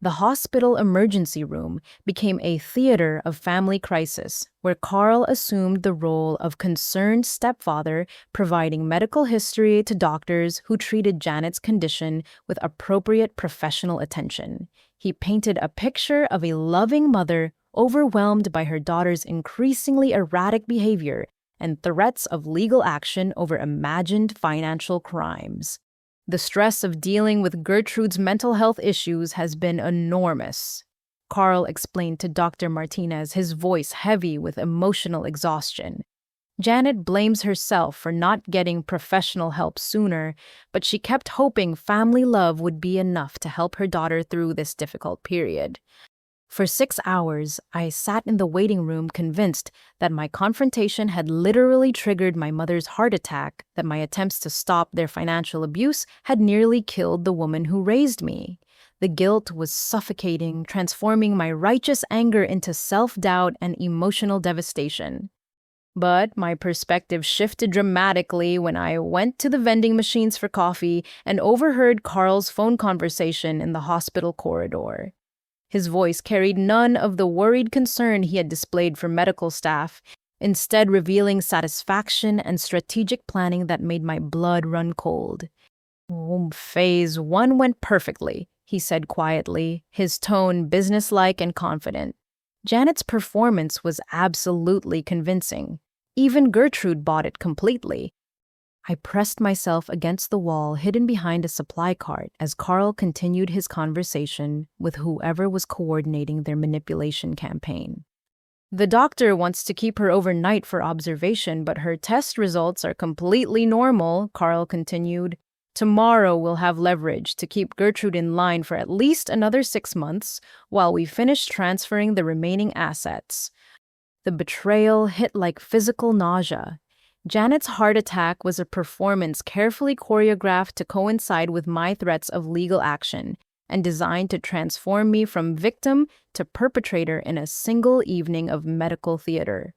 The hospital emergency room became a theater of family crisis, where Carl assumed the role of concerned stepfather, providing medical history to doctors who treated Janet's condition with appropriate professional attention. He painted a picture of a loving mother overwhelmed by her daughter's increasingly erratic behavior and threats of legal action over imagined financial crimes. "The stress of dealing with Gertrude's mental health issues has been enormous," Carl explained to Dr. Martinez, his voice heavy with emotional exhaustion. "Janet blames herself for not getting professional help sooner, but she kept hoping family love would be enough to help her daughter through this difficult period." For 6 hours, I sat in the waiting room convinced that my confrontation had literally triggered my mother's heart attack, that my attempts to stop their financial abuse had nearly killed the woman who raised me. The guilt was suffocating, transforming my righteous anger into self-doubt and emotional devastation. But my perspective shifted dramatically when I went to the vending machines for coffee and overheard Carl's phone conversation in the hospital corridor. His voice carried none of the worried concern he had displayed for medical staff, instead revealing satisfaction and strategic planning that made my blood run cold. "Phase 1 went perfectly," he said quietly, his tone businesslike and confident. Janet's performance was absolutely convincing. Even Gertrude bought it completely. I pressed myself against the wall hidden behind a supply cart as Carl continued his conversation with whoever was coordinating their manipulation campaign. "The doctor wants to keep her overnight for observation, but her test results are completely normal," Carl continued. "Tomorrow we'll have leverage to keep Gertrude in line for at least another 6 months while we finish transferring the remaining assets." The betrayal hit like physical nausea. Janet's heart attack was a performance carefully choreographed to coincide with my threats of legal action and designed to transform me from victim to perpetrator in a single evening of medical theater.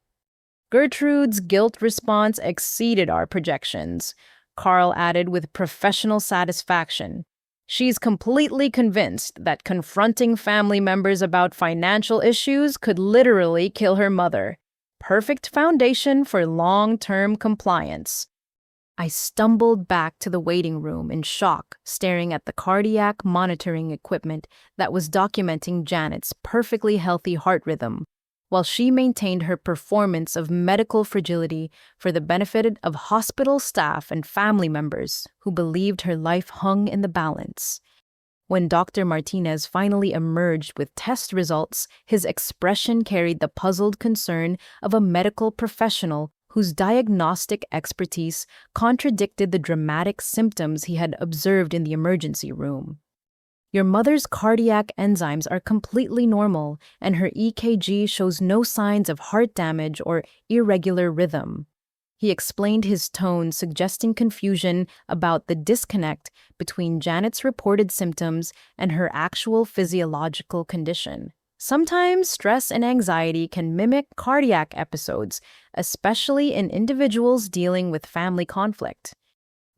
Gertrude's guilt response exceeded our projections, Carl added with professional satisfaction. She's completely convinced that confronting family members about financial issues could literally kill her mother. Perfect foundation for long-term compliance. I stumbled back to the waiting room in shock, staring at the cardiac monitoring equipment that was documenting Janet's perfectly healthy heart rhythm, while she maintained her performance of medical fragility for the benefit of hospital staff and family members who believed her life hung in the balance. When Dr. Martinez finally emerged with test results, his expression carried the puzzled concern of a medical professional whose diagnostic expertise contradicted the dramatic symptoms he had observed in the emergency room. Your mother's cardiac enzymes are completely normal, and her EKG shows no signs of heart damage or irregular rhythm. He explained, his tone suggesting confusion about the disconnect between Janet's reported symptoms and her actual physiological condition. Sometimes stress and anxiety can mimic cardiac episodes, especially in individuals dealing with family conflict.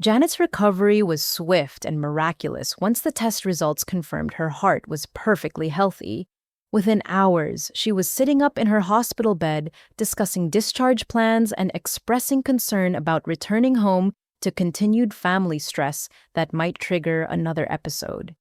Janet's recovery was swift and miraculous once the test results confirmed her heart was perfectly healthy. Within hours, she was sitting up in her hospital bed, discussing discharge plans and expressing concern about returning home to continued family stress that might trigger another episode.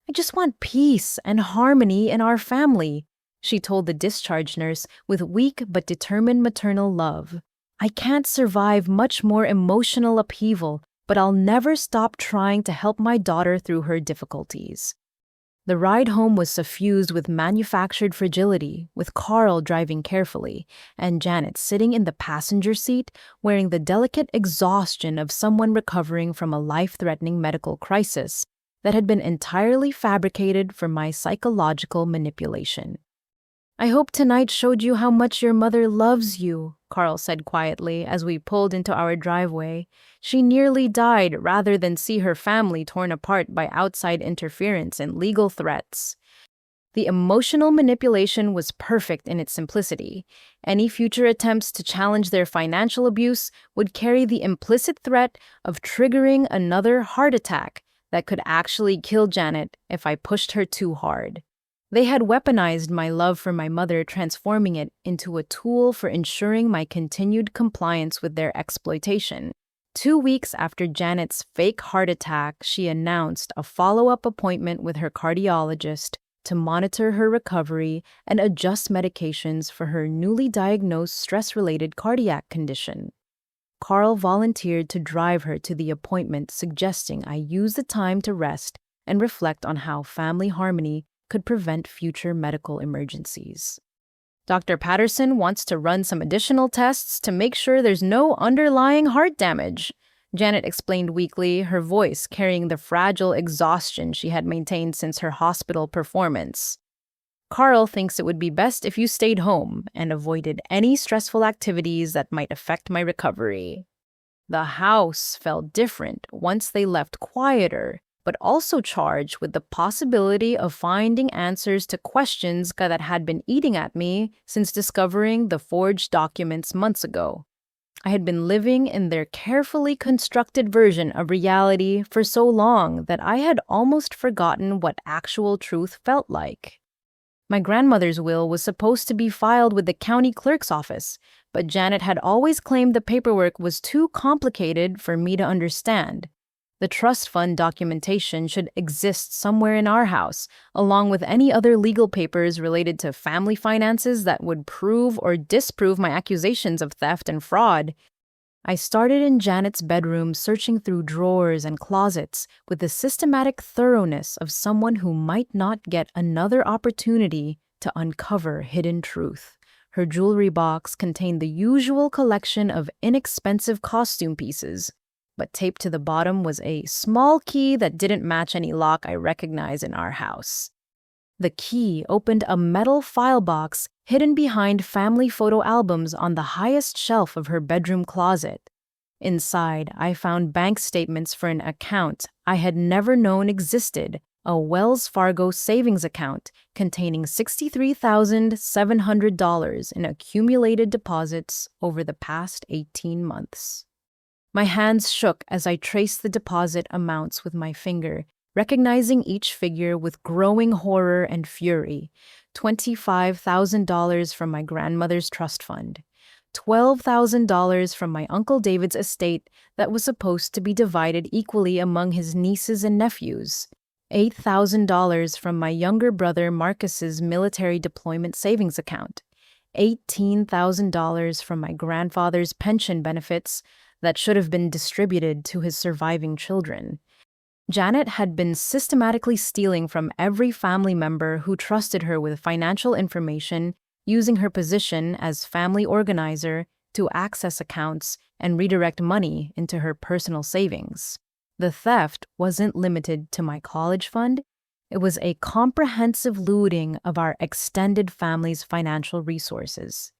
"I just want peace and harmony in our family," she told the discharge nurse with weak but determined maternal love. "I can't survive much more emotional upheaval, but I'll never stop trying to help my daughter through her difficulties." The ride home was suffused with manufactured fragility, with Carl driving carefully, and Janet sitting in the passenger seat, wearing the delicate exhaustion of someone recovering from a life-threatening medical crisis that had been entirely fabricated for my psychological manipulation. "I hope tonight showed you how much your mother loves you," Carl said quietly as we pulled into our driveway. "She nearly died rather than see her family torn apart by outside interference and legal threats." The emotional manipulation was perfect in its simplicity. Any future attempts to challenge their financial abuse would carry the implicit threat of triggering another heart attack that could actually kill Janet if I pushed her too hard. They had weaponized my love for my mother, transforming it into a tool for ensuring my continued compliance with their exploitation. 2 weeks after Janet's fake heart attack, she announced a follow-up appointment with her cardiologist to monitor her recovery and adjust medications for her newly diagnosed stress-related cardiac condition. Carl volunteered to drive her to the appointment, suggesting I use the time to rest and reflect on how family harmony could prevent future medical emergencies. "Dr. Patterson wants to run some additional tests to make sure there's no underlying heart damage," Janet explained weakly, her voice carrying the fragile exhaustion she had maintained since her hospital performance. "Carl thinks it would be best if you stayed home and avoided any stressful activities that might affect my recovery." The house felt different once they left, quieter, but also charged with the possibility of finding answers to questions that had been eating at me since discovering the forged documents months ago. I had been living in their carefully constructed version of reality for so long that I had almost forgotten what actual truth felt like. My grandmother's will was supposed to be filed with the county clerk's office, but Janet had always claimed the paperwork was too complicated for me to understand. The trust fund documentation should exist somewhere in our house, along with any other legal papers related to family finances that would prove or disprove my accusations of theft and fraud. I started in Janet's bedroom, searching through drawers and closets with the systematic thoroughness of someone who might not get another opportunity to uncover hidden truth. Her jewelry box contained the usual collection of inexpensive costume pieces, but taped to the bottom was a small key that didn't match any lock I recognized in our house. The key opened a metal file box hidden behind family photo albums on the highest shelf of her bedroom closet. Inside, I found bank statements for an account I had never known existed, a Wells Fargo savings account containing $63,700 in accumulated deposits over the past 18 months. My hands shook as I traced the deposit amounts with my finger, recognizing each figure with growing horror and fury. $25,000 from my grandmother's trust fund, $12,000 from my Uncle David's estate that was supposed to be divided equally among his nieces and nephews, $8,000 from my younger brother Marcus's military deployment savings account, $18,000 from my grandfather's pension benefits that should have been distributed to his surviving children. Janet had been systematically stealing from every family member who trusted her with financial information, using her position as family organizer to access accounts and redirect money into her personal savings. The theft wasn't limited to my college fund. It was a comprehensive looting of our extended family's financial resources.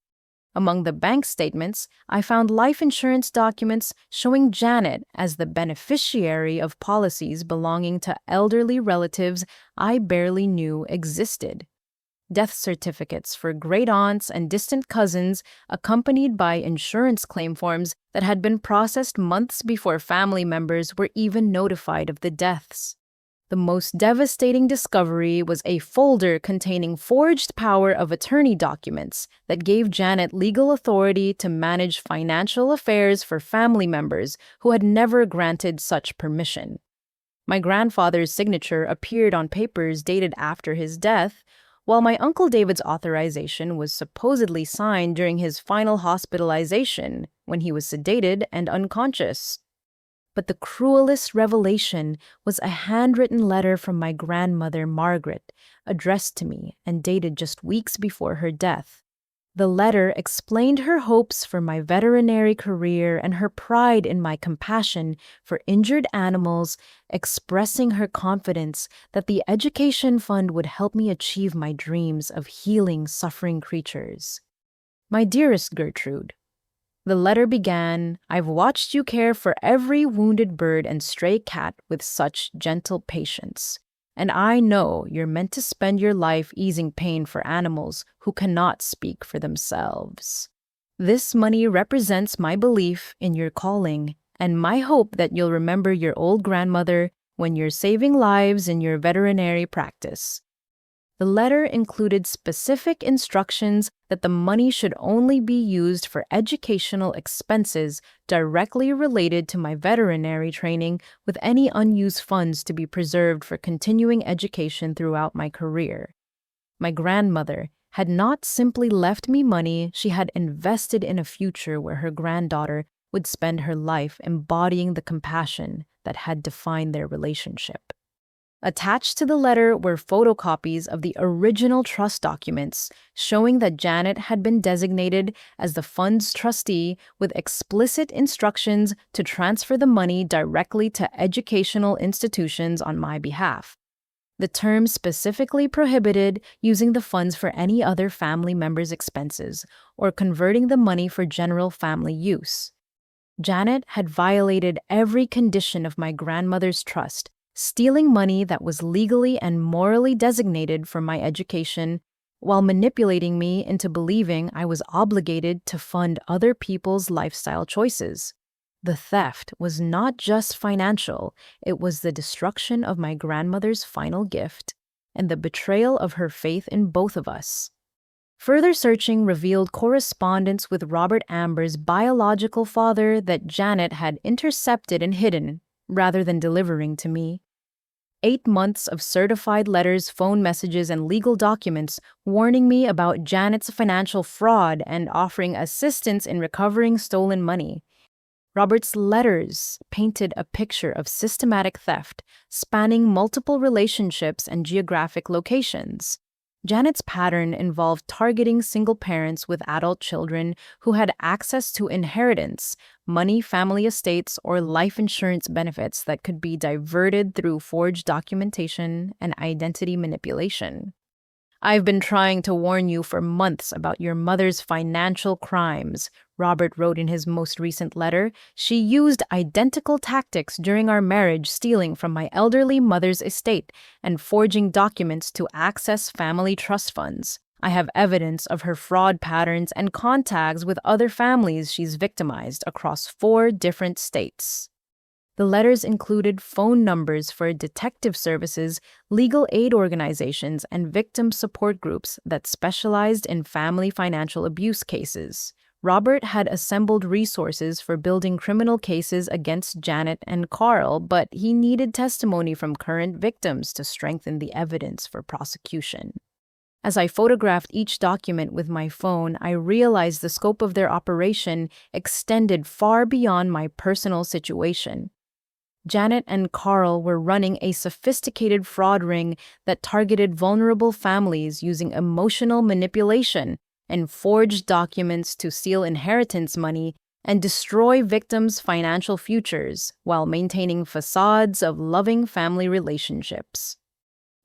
Among the bank statements, I found life insurance documents showing Janet as the beneficiary of policies belonging to elderly relatives I barely knew existed. Death certificates for great-aunts and distant cousins, accompanied by insurance claim forms that had been processed months before family members were even notified of the deaths. The most devastating discovery was a folder containing forged power of attorney documents that gave Janet legal authority to manage financial affairs for family members who had never granted such permission. My grandfather's signature appeared on papers dated after his death, while my Uncle David's authorization was supposedly signed during his final hospitalization when he was sedated and unconscious. But the cruelest revelation was a handwritten letter from my grandmother, Margaret, addressed to me and dated just weeks before her death. The letter explained her hopes for my veterinary career and her pride in my compassion for injured animals, expressing her confidence that the education fund would help me achieve my dreams of healing suffering creatures. My dearest Gertrude, the letter began, "I've watched you care for every wounded bird and stray cat with such gentle patience. And I know you're meant to spend your life easing pain for animals who cannot speak for themselves. This money represents my belief in your calling and my hope that you'll remember your old grandmother when you're saving lives in your veterinary practice." The letter included specific instructions that the money should only be used for educational expenses directly related to my veterinary training, with any unused funds to be preserved for continuing education throughout my career. My grandmother had not simply left me money, she had invested in a future where her granddaughter would spend her life embodying the compassion that had defined their relationship. Attached to the letter were photocopies of the original trust documents showing that Janet had been designated as the fund's trustee, with explicit instructions to transfer the money directly to educational institutions on my behalf. The term specifically prohibited using the funds for any other family member's expenses or converting the money for general family use. Janet had violated every condition of my grandmother's trust, stealing money that was legally and morally designated for my education, while manipulating me into believing I was obligated to fund other people's lifestyle choices. The theft was not just financial, it was the destruction of my grandmother's final gift and the betrayal of her faith in both of us. Further searching revealed correspondence with Robert Amber's biological father that Janet had intercepted and hidden, rather than delivering to me. 8 months of certified letters, phone messages, and legal documents warning me about Janet's financial fraud and offering assistance in recovering stolen money. Robert's letters painted a picture of systematic theft, spanning multiple relationships and geographic locations. Janet's pattern involved targeting single parents with adult children who had access to inheritance, money, family estates, or life insurance benefits that could be diverted through forged documentation and identity manipulation. I've been trying to warn you for months about your mother's financial crimes, Robert wrote in his most recent letter. She used identical tactics during our marriage, stealing from my elderly mother's estate and forging documents to access family trust funds. I have evidence of her fraud patterns and contacts with other families she's victimized across 4 different states. The letters included phone numbers for detective services, legal aid organizations, and victim support groups that specialized in family financial abuse cases. Robert had assembled resources for building criminal cases against Janet and Carl, but he needed testimony from current victims to strengthen the evidence for prosecution. As I photographed each document with my phone, I realized the scope of their operation extended far beyond my personal situation. Janet and Carl were running a sophisticated fraud ring that targeted vulnerable families using emotional manipulation and forged documents to steal inheritance money and destroy victims' financial futures while maintaining facades of loving family relationships.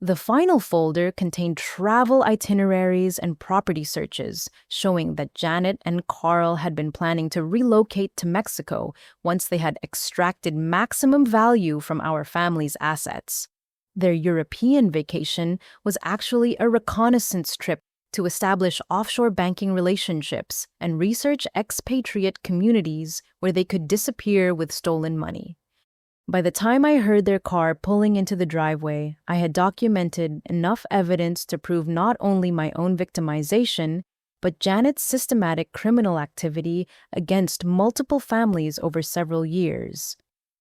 The final folder contained travel itineraries and property searches, showing that Janet and Carl had been planning to relocate to Mexico once they had extracted maximum value from our family's assets. Their European vacation was actually a reconnaissance trip to establish offshore banking relationships and research expatriate communities where they could disappear with stolen money. By the time I heard their car pulling into the driveway, I had documented enough evidence to prove not only my own victimization, but Janet's systematic criminal activity against multiple families over several years.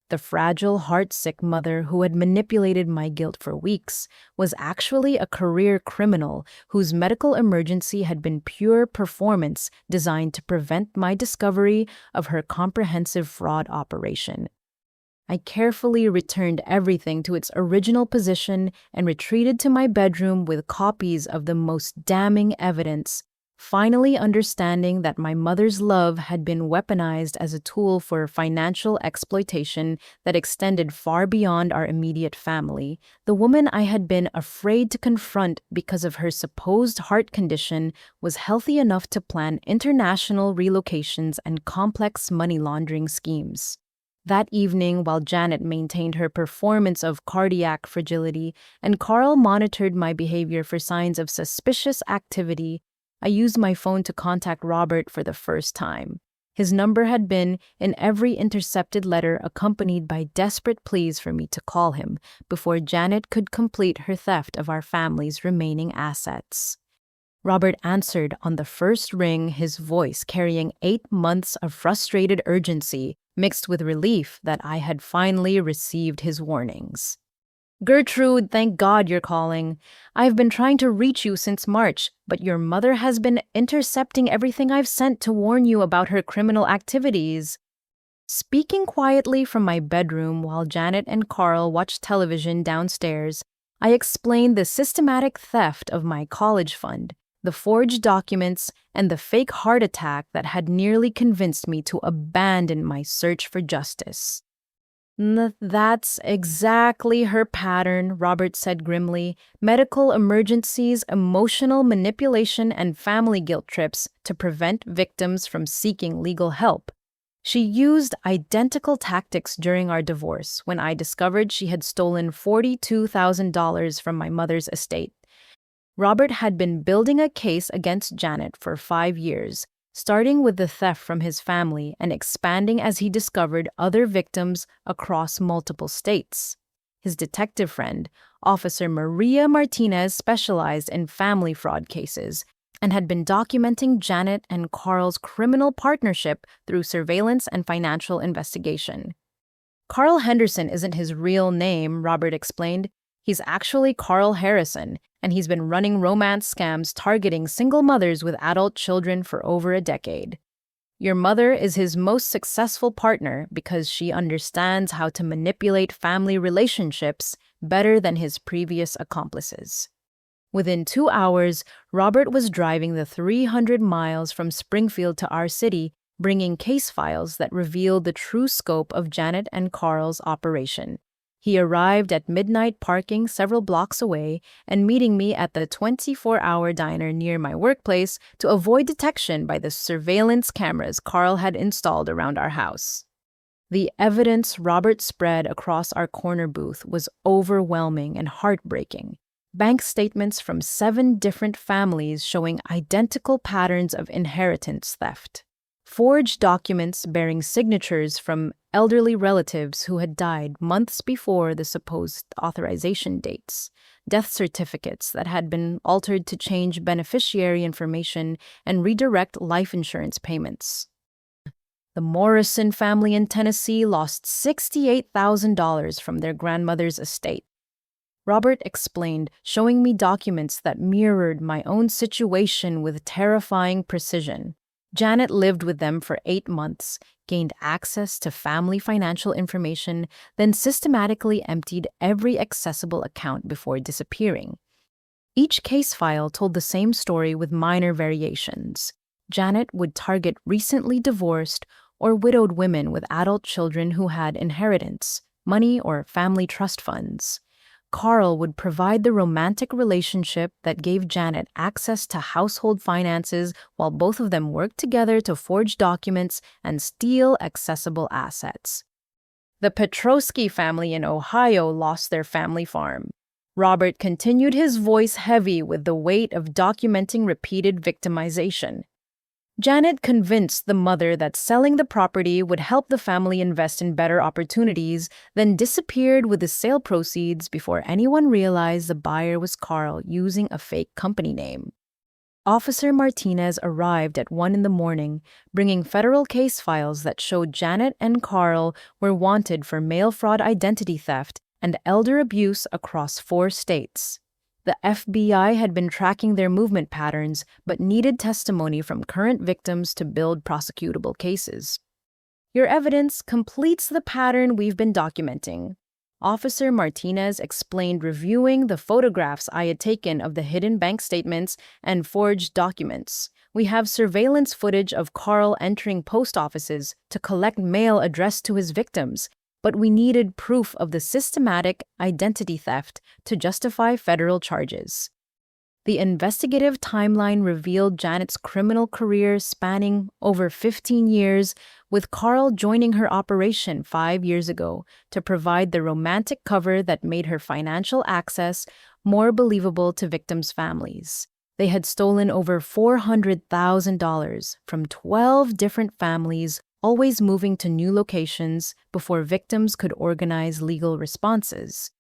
The fragile, heartsick mother who had manipulated my guilt for weeks was actually a career criminal whose medical emergency had been pure performance designed to prevent my discovery of her comprehensive fraud operation. I carefully returned everything to its original position and retreated to my bedroom with copies of the most damning evidence, finally understanding that my mother's love had been weaponized as a tool for financial exploitation that extended far beyond our immediate family. The woman I had been afraid to confront because of her supposed heart condition was healthy enough to plan international relocations and complex money laundering schemes. That evening, while Janet maintained her performance of cardiac fragility and Carl monitored my behavior for signs of suspicious activity, I used my phone to contact Robert for the first time. His number had been in every intercepted letter, accompanied by desperate pleas for me to call him before Janet could complete her theft of our family's remaining assets. Robert answered on the first ring, his voice carrying 8 months of frustrated urgency mixed with relief that I had finally received his warnings. "Gertrude, thank God you're calling. I've been trying to reach you since March, but your mother has been intercepting everything I've sent to warn you about her criminal activities." Speaking quietly from my bedroom while Janet and Carl watched television downstairs, I explained the systematic theft of my college fund, the forged documents, and the fake heart attack that had nearly convinced me to abandon my search for justice. "That's exactly her pattern," Robert said grimly. "Medical emergencies, emotional manipulation, and family guilt trips to prevent victims from seeking legal help. She used identical tactics during our divorce when I discovered she had stolen $42,000 from my mother's estate." Robert had been building a case against Janet for 5 years, starting with the theft from his family and expanding as he discovered other victims across multiple states. His detective friend, Officer Maria Martinez, specialized in family fraud cases and had been documenting Janet and Carl's criminal partnership through surveillance and financial investigation. "Carl Henderson isn't his real name," Robert explained. "He's actually Carl Harrison, and he's been running romance scams targeting single mothers with adult children for over a decade. Your mother is his most successful partner because she understands how to manipulate family relationships better than his previous accomplices." Within 2 hours, Robert was driving the 300 miles from Springfield to our city, bringing case files that revealed the true scope of Janet and Carl's operation. He arrived at midnight, parking several blocks away and meeting me at the 24-hour diner near my workplace to avoid detection by the surveillance cameras Carl had installed around our house. The evidence Robert spread across our corner booth was overwhelming and heartbreaking. Bank statements from 7 different families showing identical patterns of inheritance theft. Forged documents bearing signatures from elderly relatives who had died months before the supposed authorization dates. Death certificates that had been altered to change beneficiary information and redirect life insurance payments. The Morrison family in Tennessee lost $68,000 from their grandmother's estate. Robert explained, showing me documents that mirrored my own situation with terrifying precision. Janet lived with them for 8 months, gained access to family financial information, then systematically emptied every accessible account before disappearing. Each case file told the same story with minor variations. Janet would target recently divorced or widowed women with adult children who had inheritance, money, or family trust funds. Carl would provide the romantic relationship that gave Janet access to household finances while both of them worked together to forge documents and steal accessible assets. The Petrosky family in Ohio lost their family farm. Robert continued, his voice heavy with the weight of documenting repeated victimization. Janet convinced the mother that selling the property would help the family invest in better opportunities, then disappeared with the sale proceeds before anyone realized the buyer was Carl using a fake company name. Officer Martinez arrived at 1 a.m, bringing federal case files that showed Janet and Carl were wanted for mail fraud, identity theft, and elder abuse across 4 states. The FBI had been tracking their movement patterns but needed testimony from current victims to build prosecutable cases. Your evidence completes the pattern we've been documenting, Officer Martinez explained, reviewing the photographs I had taken of the hidden bank statements and forged documents. We have surveillance footage of Carl entering post offices to collect mail addressed to his victims, but we needed proof of the systematic identity theft to justify federal charges. The investigative timeline revealed Janet's criminal career spanning over 15 years, with Carl joining her operation 5 years ago to provide the romantic cover that made her financial access more believable to victims' families. They had stolen over $400,000 from 12 different families, always moving to new locations before victims could organize legal responses.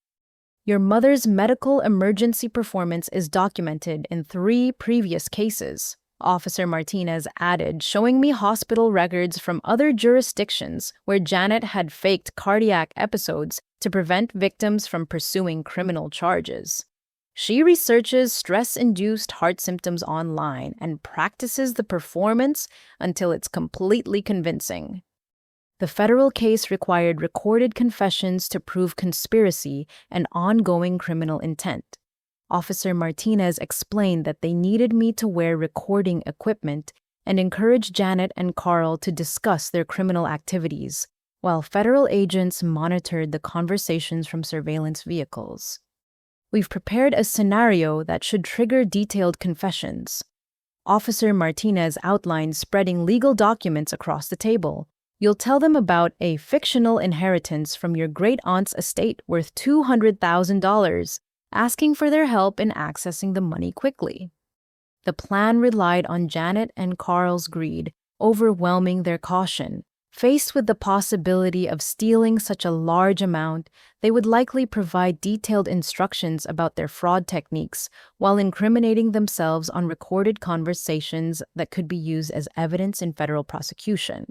Your mother's medical emergency performance is documented in 3 previous cases, Officer Martinez added, showing me hospital records from other jurisdictions where Janet had faked cardiac episodes to prevent victims from pursuing criminal charges. She researches stress-induced heart symptoms online and practices the performance until it's completely convincing. The federal case required recorded confessions to prove conspiracy and ongoing criminal intent. Officer Martinez explained that they needed me to wear recording equipment and encouraged Janet and Carl to discuss their criminal activities, while federal agents monitored the conversations from surveillance vehicles. We've prepared a scenario that should trigger detailed confessions. Officer Martinez outlined spreading legal documents across the table. You'll tell them about a fictional inheritance from your great-aunt's estate worth $200,000, asking for their help in accessing the money quickly. The plan relied on Janet and Carl's greed, overwhelming their caution. Faced with the possibility of stealing such a large amount, they would likely provide detailed instructions about their fraud techniques while incriminating themselves on recorded conversations that could be used as evidence in federal prosecution.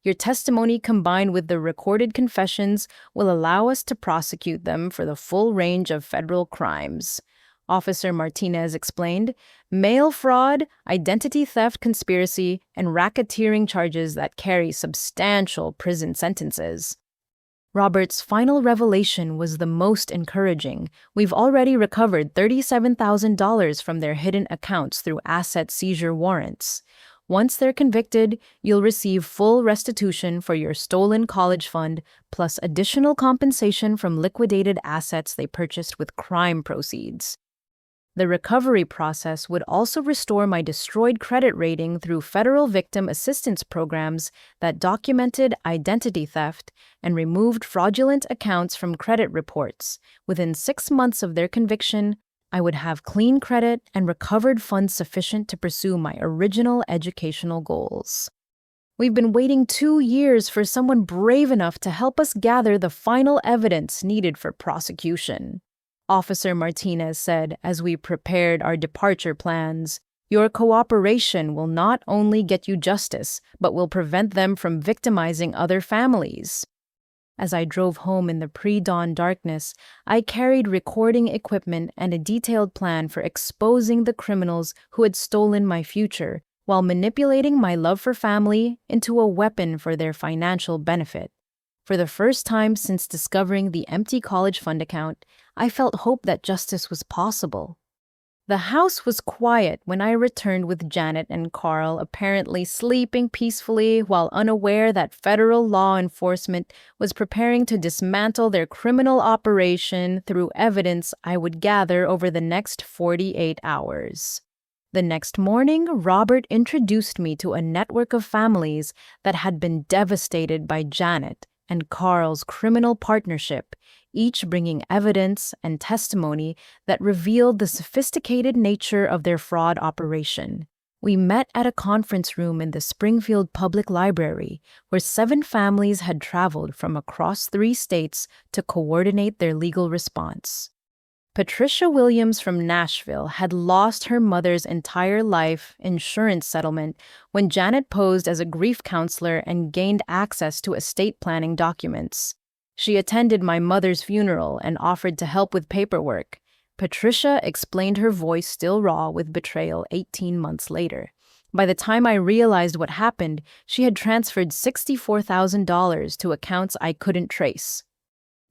Your testimony combined with the recorded confessions will allow us to prosecute them for the full range of federal crimes, Officer Martinez explained. Mail fraud, identity theft, conspiracy, and racketeering charges that carry substantial prison sentences. Robert's final revelation was the most encouraging. We've already recovered $37,000 from their hidden accounts through asset seizure warrants. Once they're convicted, you'll receive full restitution for your stolen college fund, plus additional compensation from liquidated assets they purchased with crime proceeds. The recovery process would also restore my destroyed credit rating through federal victim assistance programs that documented identity theft and removed fraudulent accounts from credit reports. Within 6 months of their conviction, I would have clean credit and recovered funds sufficient to pursue my original educational goals. We've been waiting 2 years for someone brave enough to help us gather the final evidence needed for prosecution. Officer Martinez said as we prepared our departure plans. Your cooperation will not only get you justice, but will prevent them from victimizing other families. As I drove home in the pre-dawn darkness, I carried recording equipment and a detailed plan for exposing the criminals who had stolen my future, while manipulating my love for family into a weapon for their financial benefit. For the first time since discovering the empty college fund account, I felt hope that justice was possible. The house was quiet when I returned with Janet and Carl apparently sleeping peacefully while unaware that federal law enforcement was preparing to dismantle their criminal operation through evidence I would gather over the next 48 hours. The next morning, Robert introduced me to a network of families that had been devastated by Janet and Carl's criminal partnership, each bringing evidence and testimony that revealed the sophisticated nature of their fraud operation. We met at a conference room in the Springfield Public Library, where 7 families had traveled from across 3 states to coordinate their legal response. Patricia Williams from Nashville had lost her mother's entire life insurance settlement when Janet posed as a grief counselor and gained access to estate planning documents. She attended my mother's funeral and offered to help with paperwork. Patricia explained, her voice still raw with betrayal 18 months later. By the time I realized what happened, she had transferred $64,000 to accounts I couldn't trace.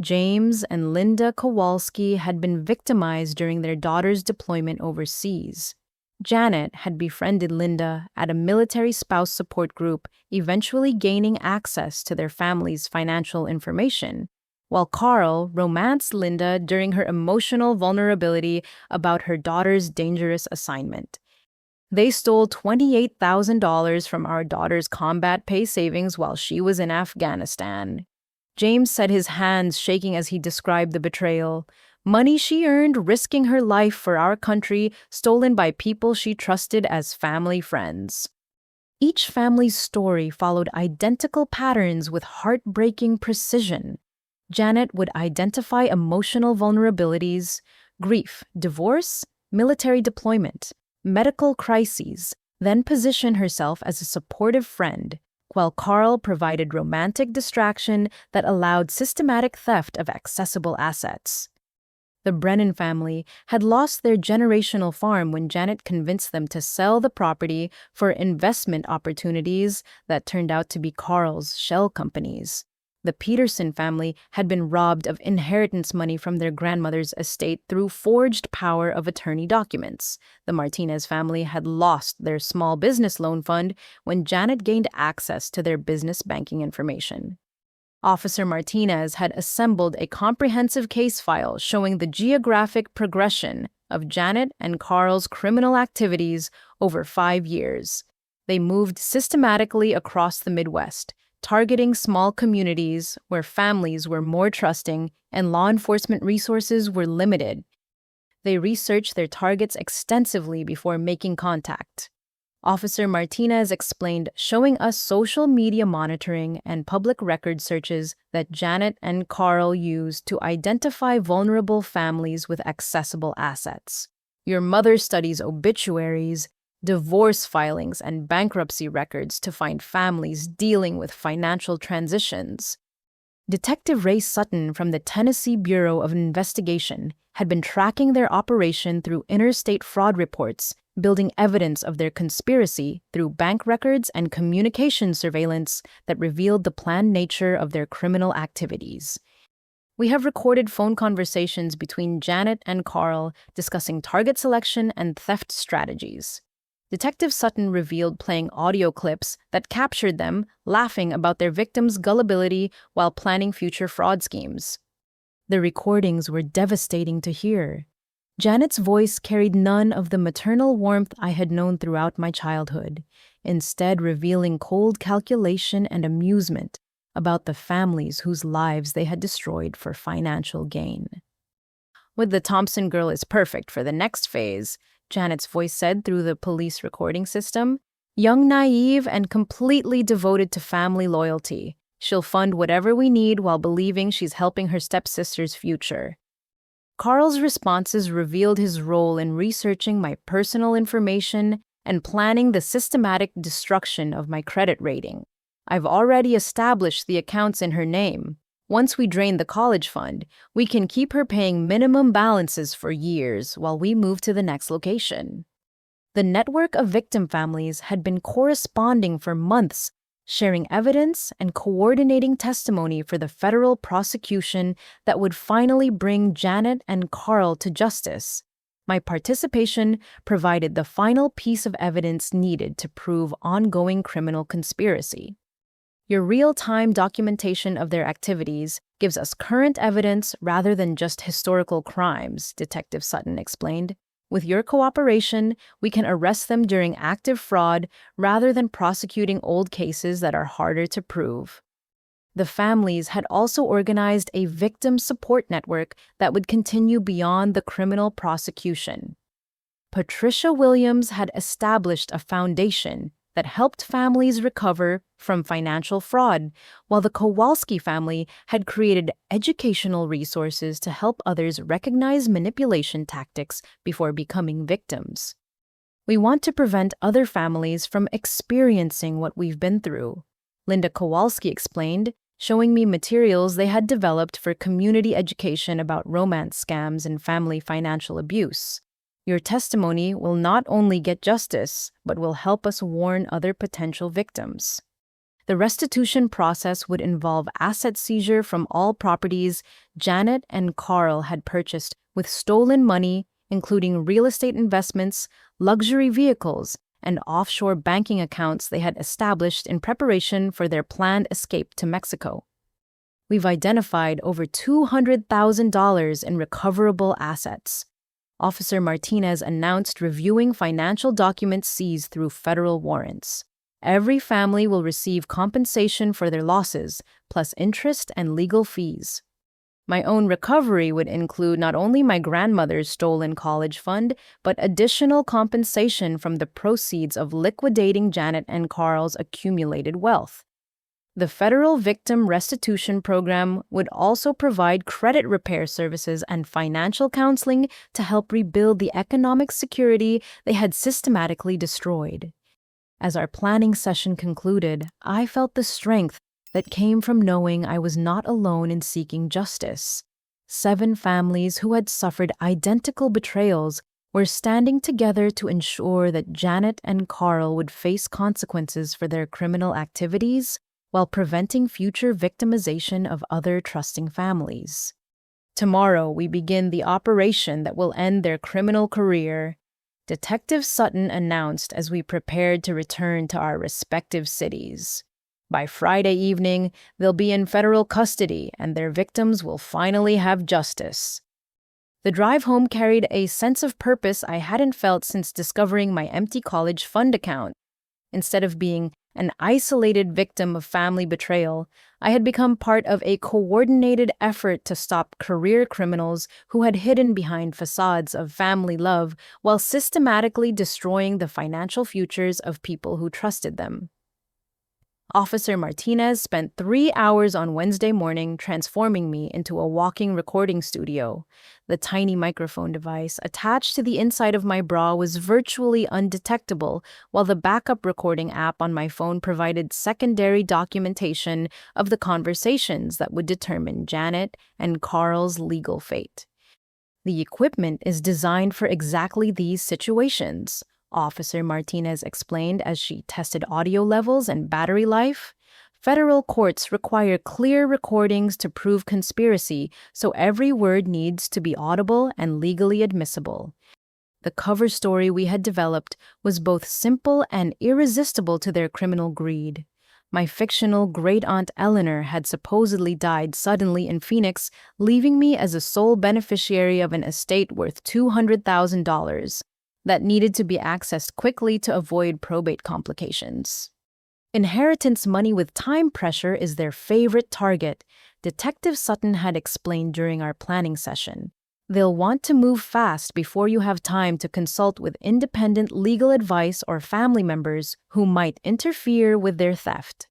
James and Linda Kowalski had been victimized during their daughter's deployment overseas. Janet had befriended Linda at a military spouse support group, eventually gaining access to their family's financial information, while Carl romanced Linda during her emotional vulnerability about her daughter's dangerous assignment. They stole $28,000 from our daughter's combat pay savings while she was in Afghanistan. James said, his hands shaking as he described the betrayal. Money she earned risking her life for our country, stolen by people she trusted as family friends. Each family's story followed identical patterns with heartbreaking precision. Janet would identify emotional vulnerabilities, grief, divorce, military deployment, medical crises, then position herself as a supportive friend, while Carl provided romantic distraction that allowed systematic theft of accessible assets. The Brennan family had lost their generational farm when Janet convinced them to sell the property for investment opportunities that turned out to be Carl's shell companies. The Peterson family had been robbed of inheritance money from their grandmother's estate through forged power of attorney documents. The Martinez family had lost their small business loan fund when Janet gained access to their business banking information. Officer Martinez had assembled a comprehensive case file showing the geographic progression of Janet and Carl's criminal activities over 5 years. They moved systematically across the Midwest, targeting small communities where families were more trusting and law enforcement resources were limited. They researched their targets extensively before making contact. Officer Martinez explained, showing us social media monitoring and public record searches that Janet and Carl used to identify vulnerable families with accessible assets. Your mother studies obituaries, divorce filings, and bankruptcy records to find families dealing with financial transitions. Detective Ray Sutton from the Tennessee Bureau of Investigation had been tracking their operation through interstate fraud reports, building evidence of their conspiracy through bank records and communication surveillance that revealed the planned nature of their criminal activities. We have recorded phone conversations between Janet and Carl discussing target selection and theft strategies. Detective Sutton revealed playing audio clips that captured them laughing about their victims' gullibility while planning future fraud schemes. The recordings were devastating to hear. Janet's voice carried none of the maternal warmth I had known throughout my childhood, instead revealing cold calculation and amusement about the families whose lives they had destroyed for financial gain. "With the Thompson girl is perfect for the next phase," Janet's voice said through the police recording system. "Young, naive, and completely devoted to family loyalty. She'll fund whatever we need while believing she's helping her stepsister's future." Carl's responses revealed his role in researching my personal information and planning the systematic destruction of my credit rating. "I've already established the accounts in her name. Once we drain the college fund, we can keep her paying minimum balances for years while we move to the next location." The network of victim families had been corresponding for months, sharing evidence and coordinating testimony for the federal prosecution that would finally bring Janet and Carl to justice. My participation provided the final piece of evidence needed to prove ongoing criminal conspiracy. "Your real-time documentation of their activities gives us current evidence rather than just historical crimes," Detective Sutton explained. "With your cooperation, we can arrest them during active fraud rather than prosecuting old cases that are harder to prove." The families had also organized a victim support network that would continue beyond the criminal prosecution. Patricia Williams had established a foundation that helped families recover from financial fraud, while the Kowalski family had created educational resources to help others recognize manipulation tactics before becoming victims. "We want to prevent other families from experiencing what we've been through," Linda Kowalski explained, showing me materials they had developed for community education about romance scams and family financial abuse. "Your testimony will not only get justice, but will help us warn other potential victims." The restitution process would involve asset seizure from all properties Janet and Carl had purchased with stolen money, including real estate investments, luxury vehicles, and offshore banking accounts they had established in preparation for their planned escape to Mexico. "We've identified over $200,000 in recoverable assets," Officer Martinez announced, reviewing financial documents seized through federal warrants. "Every family will receive compensation for their losses, plus interest and legal fees." My own recovery would include not only my grandmother's stolen college fund, but additional compensation from the proceeds of liquidating Janet and Carl's accumulated wealth. The Federal Victim Restitution Program would also provide credit repair services and financial counseling to help rebuild the economic security they had systematically destroyed. As our planning session concluded, I felt the strength that came from knowing I was not alone in seeking justice. 7 families who had suffered identical betrayals were standing together to ensure that Janet and Carl would face consequences for their criminal activities, while preventing future victimization of other trusting families. "Tomorrow we begin the operation that will end their criminal career," Detective Sutton announced as we prepared to return to our respective cities. "By Friday evening, they'll be in federal custody and their victims will finally have justice." The drive home carried a sense of purpose I hadn't felt since discovering my empty college fund account. Instead of being an isolated victim of family betrayal, I had become part of a coordinated effort to stop career criminals who had hidden behind facades of family love while systematically destroying the financial futures of people who trusted them. Officer Martinez spent 3 hours on Wednesday morning transforming me into a walking recording studio. The tiny microphone device attached to the inside of my bra was virtually undetectable, while the backup recording app on my phone provided secondary documentation of the conversations that would determine Janet and Carl's legal fate. "The equipment is designed for exactly these situations," Officer Martinez explained as she tested audio levels and battery life. "Federal courts require clear recordings to prove conspiracy, so every word needs to be audible and legally admissible. The cover story we had developed was both simple and irresistible to their criminal greed. My fictional great-aunt Eleanor had supposedly died suddenly in Phoenix, leaving me as a sole beneficiary of an estate worth $200,000 that needed to be accessed quickly to avoid probate complications. Inheritance money with time pressure is their favorite target, Detective Sutton had explained during our planning session. They'll want to move fast before you have time to consult with independent legal advice or family members who might interfere with their theft.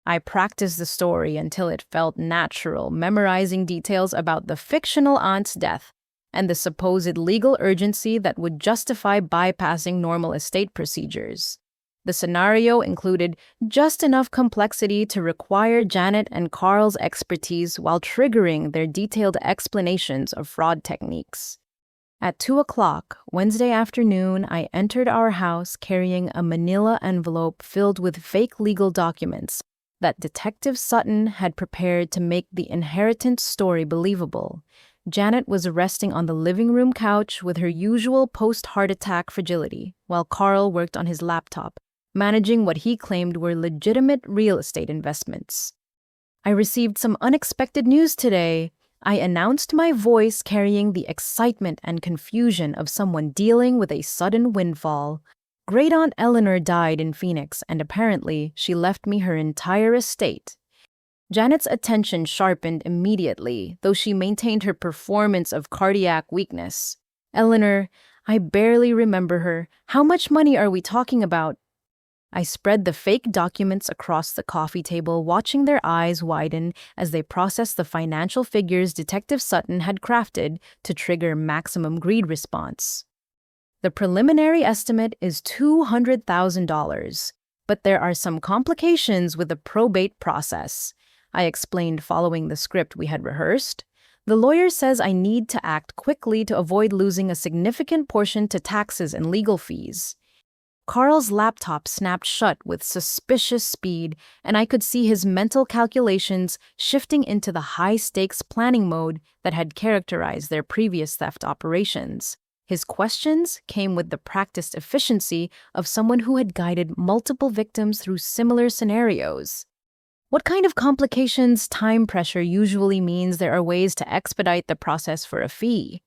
I practiced the story until it felt natural, memorizing details about the fictional aunt's death and the supposed legal urgency that would justify bypassing normal estate procedures. The scenario included just enough complexity to require Janet and Carl's expertise while triggering their detailed explanations of fraud techniques. At 2 o'clock Wednesday afternoon, I entered our house carrying a manila envelope filled with fake legal documents that Detective Sutton had prepared to make the inheritance story believable. Janet was resting on the living room couch with her usual post-heart attack fragility, while Carl worked on his laptop, managing what he claimed were legitimate real estate investments. I received some unexpected news today. I announced, my voice carrying the excitement and confusion of someone dealing with a sudden windfall. Great-aunt Eleanor died in Phoenix, and apparently she left me her entire estate. Janet's attention sharpened immediately, though she maintained her performance of cardiac weakness. Eleanor, I barely remember her. How much money are we talking about? I spread the fake documents across the coffee table, watching their eyes widen as they processed the financial figures Detective Sutton had crafted to trigger maximum greed response. The preliminary estimate is $200,000, but there are some complications with the probate process, I explained following the script we had rehearsed. The lawyer says I need to act quickly to avoid losing a significant portion to taxes and legal fees. Carl's laptop snapped shut with suspicious speed, and I could see his mental calculations shifting into the high-stakes planning mode that had characterized their previous theft operations. His questions came with the practiced efficiency of someone who had guided multiple victims through similar scenarios. What kind of complications? Time pressure usually means there are ways to expedite the process for a fee.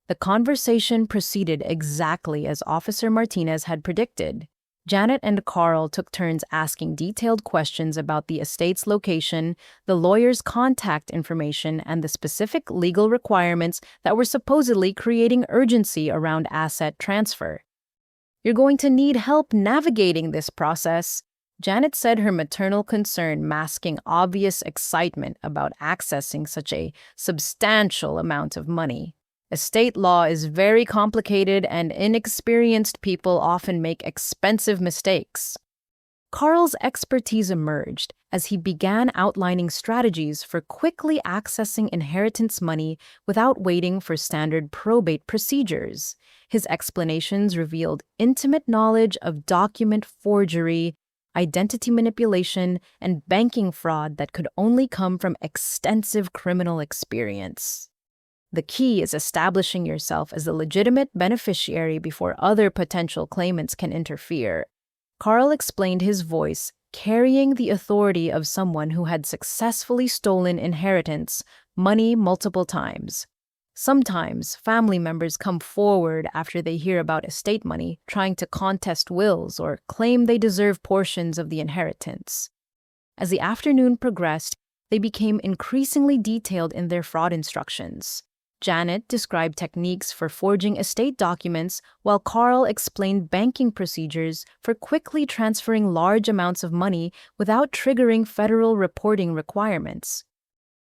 The conversation proceeded exactly as Officer Martinez had predicted. Janet and Carl took turns asking detailed questions about the estate's location, the lawyer's contact information, and the specific legal requirements that were supposedly creating urgency around asset transfer. You're going to need help navigating this process, Janet said, her maternal concern masking obvious excitement about accessing such a substantial amount of money. Estate law is very complicated, and inexperienced people often make expensive mistakes. Carl's expertise emerged as he began outlining strategies for quickly accessing inheritance money without waiting for standard probate procedures. His explanations revealed intimate knowledge of document forgery, identity manipulation, and banking fraud that could only come from extensive criminal experience. The key is establishing yourself as the legitimate beneficiary before other potential claimants can interfere. Carl explained, his voice carrying the authority of someone who had successfully stolen inheritance money multiple times. Sometimes family members come forward after they hear about estate money, trying to contest wills or claim they deserve portions of the inheritance. As the afternoon progressed, they became increasingly detailed in their fraud instructions. Janet described techniques for forging estate documents, while Carl explained banking procedures for quickly transferring large amounts of money without triggering federal reporting requirements.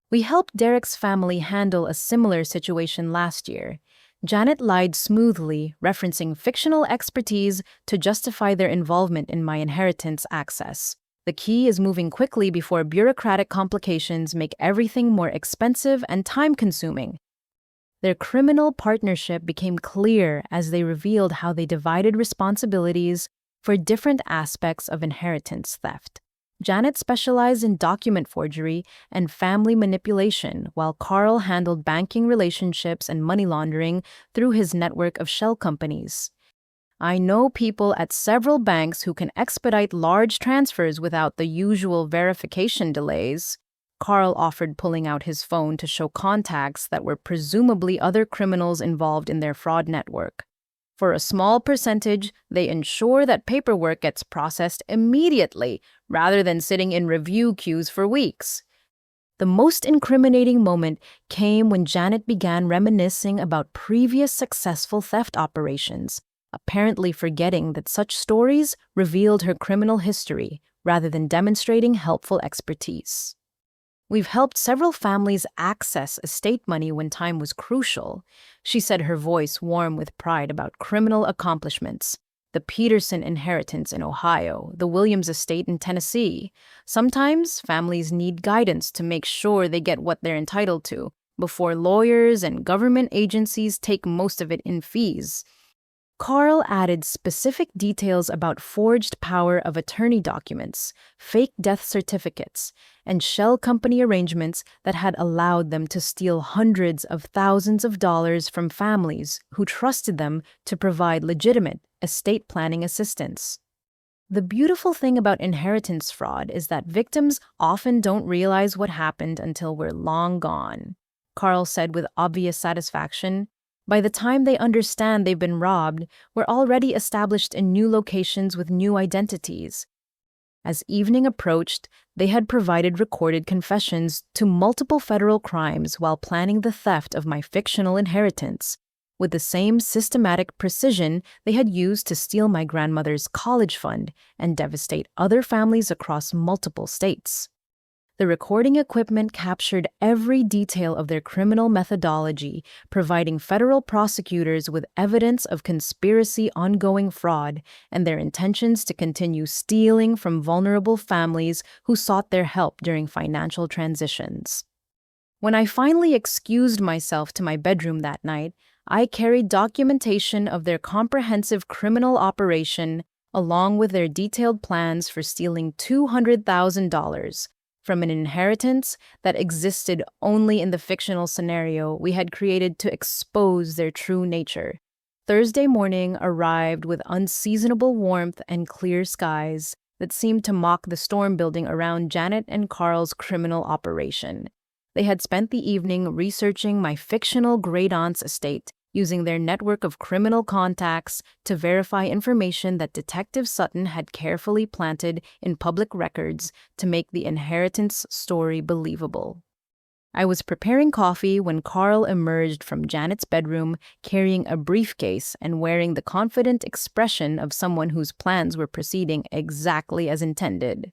We helped Derek's family handle a similar situation last year. Janet lied smoothly, referencing fictional expertise to justify their involvement in my inheritance access. The key is moving quickly before bureaucratic complications make everything more expensive and time-consuming. Their criminal partnership became clear as they revealed how they divided responsibilities for different aspects of inheritance theft. Janet specialized in document forgery and family manipulation, while Carl handled banking relationships and money laundering through his network of shell companies. I know people at several banks who can expedite large transfers without the usual verification delays. Carl offered, pulling out his phone to show contacts that were presumably other criminals involved in their fraud network. For a small percentage, they ensure that paperwork gets processed immediately rather than sitting in review queues for weeks. The most incriminating moment came when Janet began reminiscing about previous successful theft operations, apparently forgetting that such stories revealed her criminal history rather than demonstrating helpful expertise. We've helped several families access estate money when time was crucial, she said, her voice warm with pride about criminal accomplishments. The Peterson inheritance in Ohio, the Williams estate in Tennessee. Sometimes families need guidance to make sure they get what they're entitled to before lawyers and government agencies take most of it in fees. Carl added specific details about forged power of attorney documents, fake death certificates, and shell company arrangements that had allowed them to steal hundreds of thousands of dollars from families who trusted them to provide legitimate estate planning assistance. The beautiful thing about inheritance fraud is that victims often don't realize what happened until we're long gone, Carl said with obvious satisfaction. By the time they understand they've been robbed, we're already established in new locations with new identities. As evening approached, they had provided recorded confessions to multiple federal crimes while planning the theft of my fictional inheritance, with the same systematic precision they had used to steal my grandmother's college fund and devastate other families across multiple states. The recording equipment captured every detail of their criminal methodology, providing federal prosecutors with evidence of conspiracy, ongoing fraud, and their intentions to continue stealing from vulnerable families who sought their help during financial transitions. When I finally excused myself to my bedroom that night, I carried documentation of their comprehensive criminal operation, along with their detailed plans for stealing $200,000 from an inheritance that existed only in the fictional scenario we had created to expose their true nature. Thursday morning arrived with unseasonable warmth and clear skies that seemed to mock the storm building around Janet and Carl's criminal operation. They had spent the evening researching my fictional great-aunt's estate, using their network of criminal contacts to verify information that Detective Sutton had carefully planted in public records to make the inheritance story believable. I was preparing coffee when Carl emerged from Janet's bedroom carrying a briefcase and wearing the confident expression of someone whose plans were proceeding exactly as intended.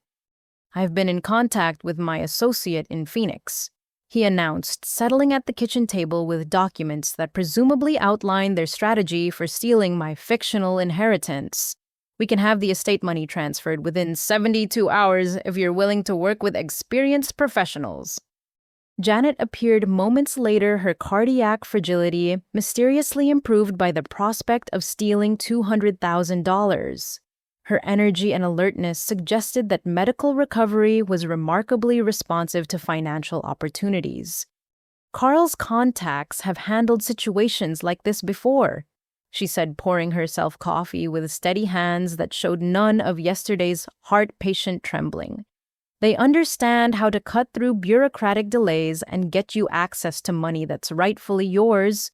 "I've been in contact with my associate in Phoenix," he announced, settling at the kitchen table with documents that presumably outlined their strategy for stealing my fictional inheritance. "We can have the estate money transferred within 72 hours if you're willing to work with experienced professionals." Janet appeared moments later, her cardiac fragility mysteriously improved by the prospect of stealing $200,000. Her energy and alertness suggested that medical recovery was remarkably responsive to financial opportunities. "Carl's contacts have handled situations like this before," she said, pouring herself coffee with steady hands that showed none of yesterday's heart-patient trembling. "They understand how to cut through bureaucratic delays and get you access to money that's rightfully yours."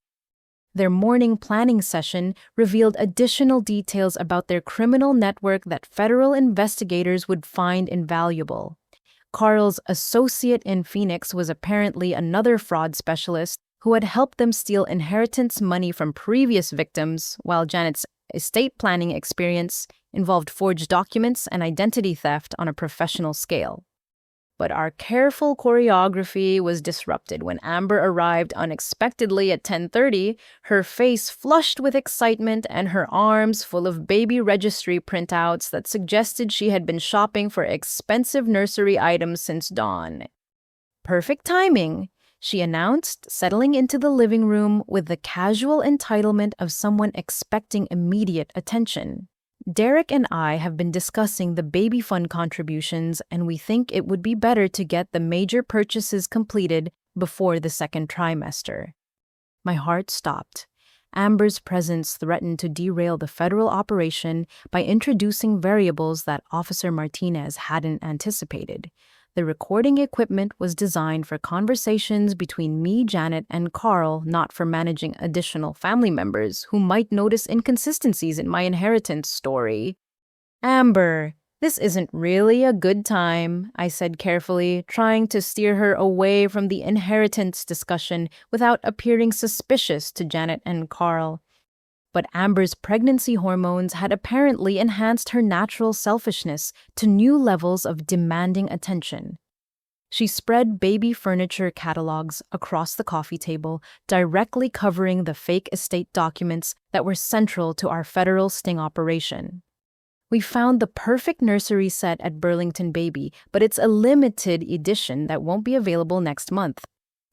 Their morning planning session revealed additional details about their criminal network that federal investigators would find invaluable. Carl's associate in Phoenix was apparently another fraud specialist who had helped them steal inheritance money from previous victims, while Janet's estate planning experience involved forged documents and identity theft on a professional scale. But our careful choreography was disrupted when Amber arrived unexpectedly at 10:30, her face flushed with excitement and her arms full of baby registry printouts that suggested she had been shopping for expensive nursery items since dawn. "Perfect timing," she announced, settling into the living room with the casual entitlement of someone expecting immediate attention. Derek and I have been discussing the baby fund contributions, and we think it would be better to get the major purchases completed before the second trimester. My heart stopped. Amber's presence threatened to derail the federal operation by introducing variables that Officer Martinez hadn't anticipated. The recording equipment was designed for conversations between me, Janet, and Carl, not for managing additional family members who might notice inconsistencies in my inheritance story. Amber, this isn't really a good time, I said carefully, trying to steer her away from the inheritance discussion without appearing suspicious to Janet and Carl. But Amber's pregnancy hormones had apparently enhanced her natural selfishness to new levels of demanding attention. She spread baby furniture catalogs across the coffee table, directly covering the fake estate documents that were central to our federal sting operation. We found the perfect nursery set at Burlington Baby, but it's a limited edition that won't be available next month,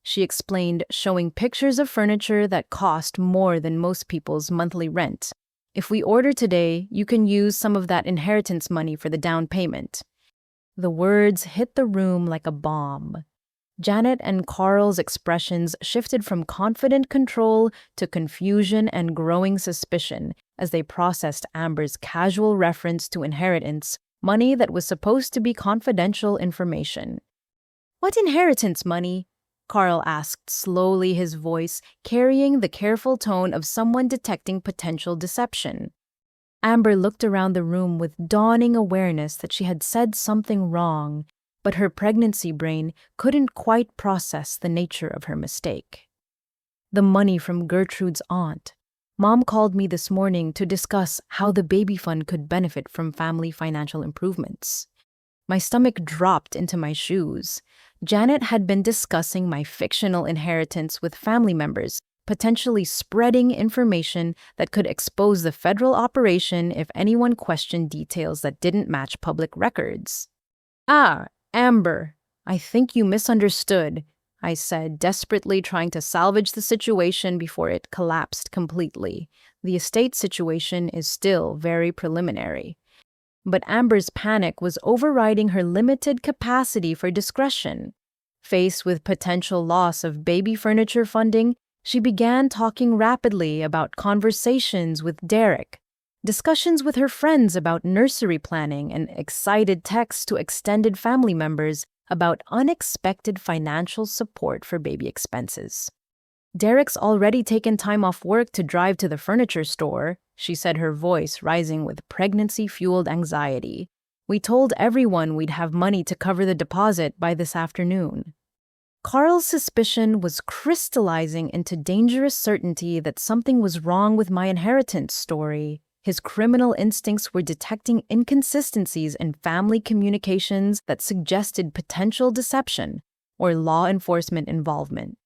she explained, showing pictures of furniture that cost more than most people's monthly rent. If we order today, you can use some of that inheritance money for the down payment. The words hit the room like a bomb. Janet and Carl's expressions shifted from confident control to confusion and growing suspicion as they processed Amber's casual reference to inheritance, money that was supposed to be confidential information. "What inheritance money?" Carl asked slowly, his voice carrying the careful tone of someone detecting potential deception. Amber looked around the room with dawning awareness that she had said something wrong, but her pregnancy brain couldn't quite process the nature of her mistake. "The money from Gertrude's aunt. Mom called me this morning to discuss how the baby fund could benefit from family financial improvements." My stomach dropped into my shoes. Janet had been discussing my fictional inheritance with family members, potentially spreading information that could expose the federal operation if anyone questioned details that didn't match public records. "Ah, Amber, I think you misunderstood," I said, desperately trying to salvage the situation before it collapsed completely. The estate situation is still very preliminary. But Amber's panic was overriding her limited capacity for discretion. Faced with potential loss of baby furniture funding, she began talking rapidly about conversations with Derek, discussions with her friends about nursery planning, and excited texts to extended family members about unexpected financial support for baby expenses. "Derek's already taken time off work to drive to the furniture store," she said, her voice rising with pregnancy-fueled anxiety. "We told everyone we'd have money to cover the deposit by this afternoon." Carl's suspicion was crystallizing into dangerous certainty that something was wrong with my inheritance story. His criminal instincts were detecting inconsistencies in family communications that suggested potential deception or law enforcement involvement.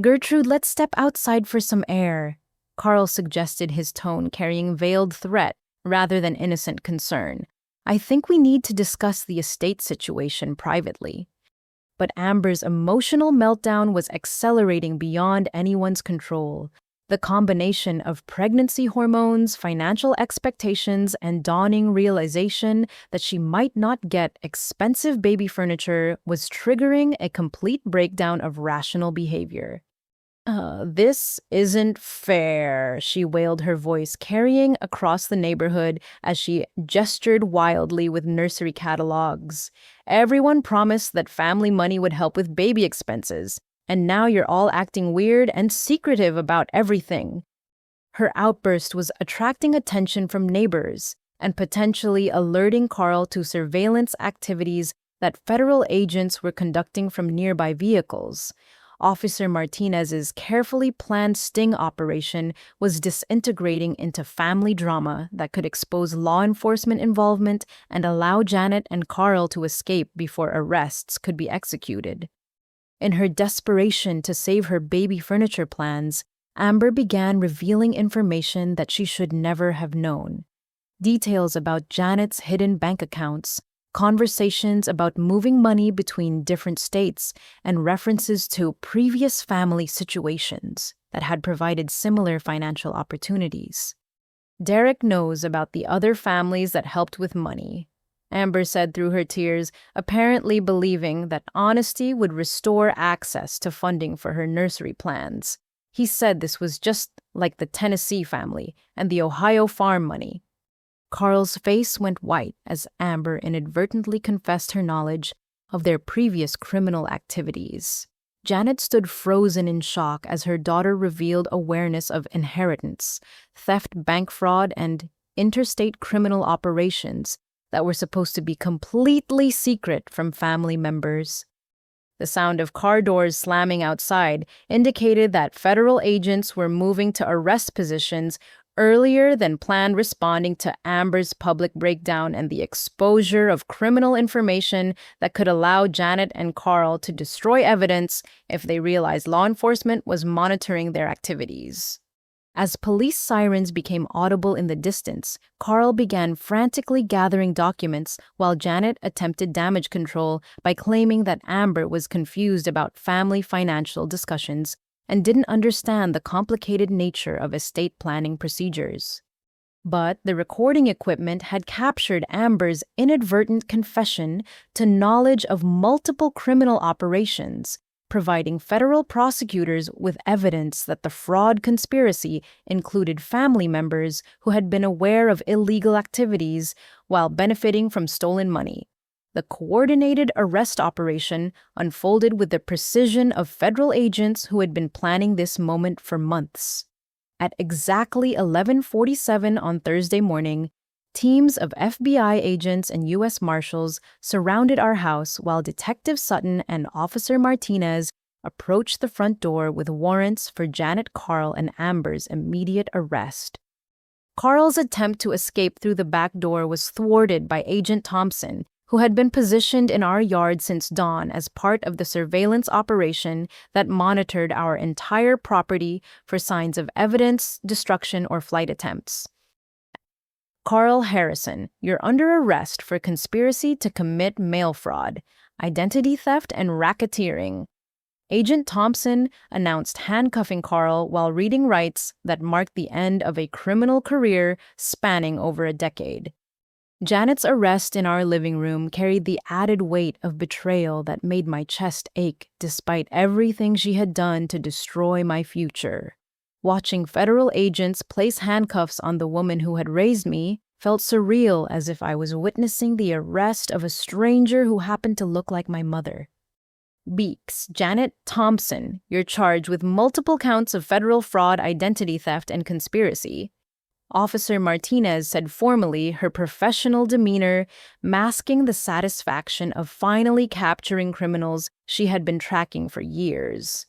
"Gertrude, let's step outside for some air," Carl suggested, his tone carrying veiled threat rather than innocent concern. "I think we need to discuss the estate situation privately." But Amber's emotional meltdown was accelerating beyond anyone's control. The combination of pregnancy hormones, financial expectations, and dawning realization that she might not get expensive baby furniture was triggering a complete breakdown of rational behavior. This isn't fair," she wailed, her voice carrying across the neighborhood as she gestured wildly with nursery catalogs. "Everyone promised that family money would help with baby expenses, and now you're all acting weird and secretive about everything." Her outburst was attracting attention from neighbors and potentially alerting Carl to surveillance activities that federal agents were conducting from nearby vehicles. Officer Martinez's carefully planned sting operation was disintegrating into family drama that could expose law enforcement involvement and allow Janet and Carl to escape before arrests could be executed. In her desperation to save her baby furniture plans, Amber began revealing information that she should never have known. Details about Janet's hidden bank accounts, conversations about moving money between different states, and references to previous family situations that had provided similar financial opportunities. Derek knows about the other families that helped with money, Amber said through her tears, apparently believing that honesty would restore access to funding for her nursery plans. He said this was just like the Tennessee family and the Ohio farm money. Carl's face went white as Amber inadvertently confessed her knowledge of their previous criminal activities. Janet stood frozen in shock as her daughter revealed awareness of inheritance, theft, bank fraud, and interstate criminal operations that were supposed to be completely secret from family members. The sound of car doors slamming outside indicated that federal agents were moving to arrest positions earlier than planned, responding to Amber's public breakdown and the exposure of criminal information that could allow Janet and Carl to destroy evidence if they realized law enforcement was monitoring their activities. As police sirens became audible in the distance, Carl began frantically gathering documents while Janet attempted damage control by claiming that Amber was confused about family financial discussions and didn't understand the complicated nature of estate planning procedures. But the recording equipment had captured Amber's inadvertent confession to knowledge of multiple criminal operations, providing federal prosecutors with evidence that the fraud conspiracy included family members who had been aware of illegal activities while benefiting from stolen money. The coordinated arrest operation unfolded with the precision of federal agents who had been planning this moment for months. At exactly 11:47 on Thursday morning, teams of FBI agents and U.S. Marshals surrounded our house while Detective Sutton and Officer Martinez approached the front door with warrants for Janet, Carl, and Amber's immediate arrest. Carl's attempt to escape through the back door was thwarted by Agent Thompson, who had been positioned in our yard since dawn as part of the surveillance operation that monitored our entire property for signs of evidence, destruction, or flight attempts. Carl Harrison, you're under arrest for conspiracy to commit mail fraud, identity theft, and racketeering. Agent Thompson announced handcuffing Carl while reading rights that marked the end of a criminal career spanning over a decade. Janet's arrest in our living room carried the added weight of betrayal that made my chest ache despite everything she had done to destroy my future. Watching federal agents place handcuffs on the woman who had raised me felt surreal, as if I was witnessing the arrest of a stranger who happened to look like my mother. Beeks, Janet Thompson, you're charged with multiple counts of federal fraud, identity theft, and conspiracy. Officer Martinez said formally, her professional demeanor masking the satisfaction of finally capturing criminals she had been tracking for years.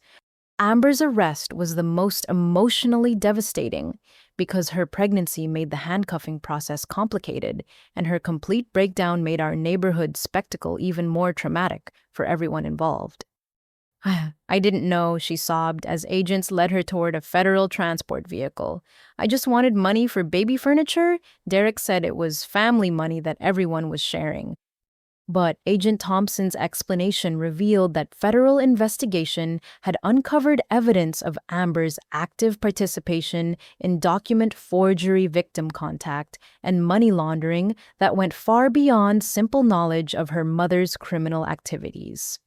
Amber's arrest was the most emotionally devastating because her pregnancy made the handcuffing process complicated, and her complete breakdown made our neighborhood spectacle even more traumatic for everyone involved. I didn't know, she sobbed as agents led her toward a federal transport vehicle. I just wanted money for baby furniture. Derek said it was family money that everyone was sharing. But Agent Thompson's explanation revealed that federal investigation had uncovered evidence of Amber's active participation in document forgery, victim contact, and money laundering that went far beyond simple knowledge of her mother's criminal activities.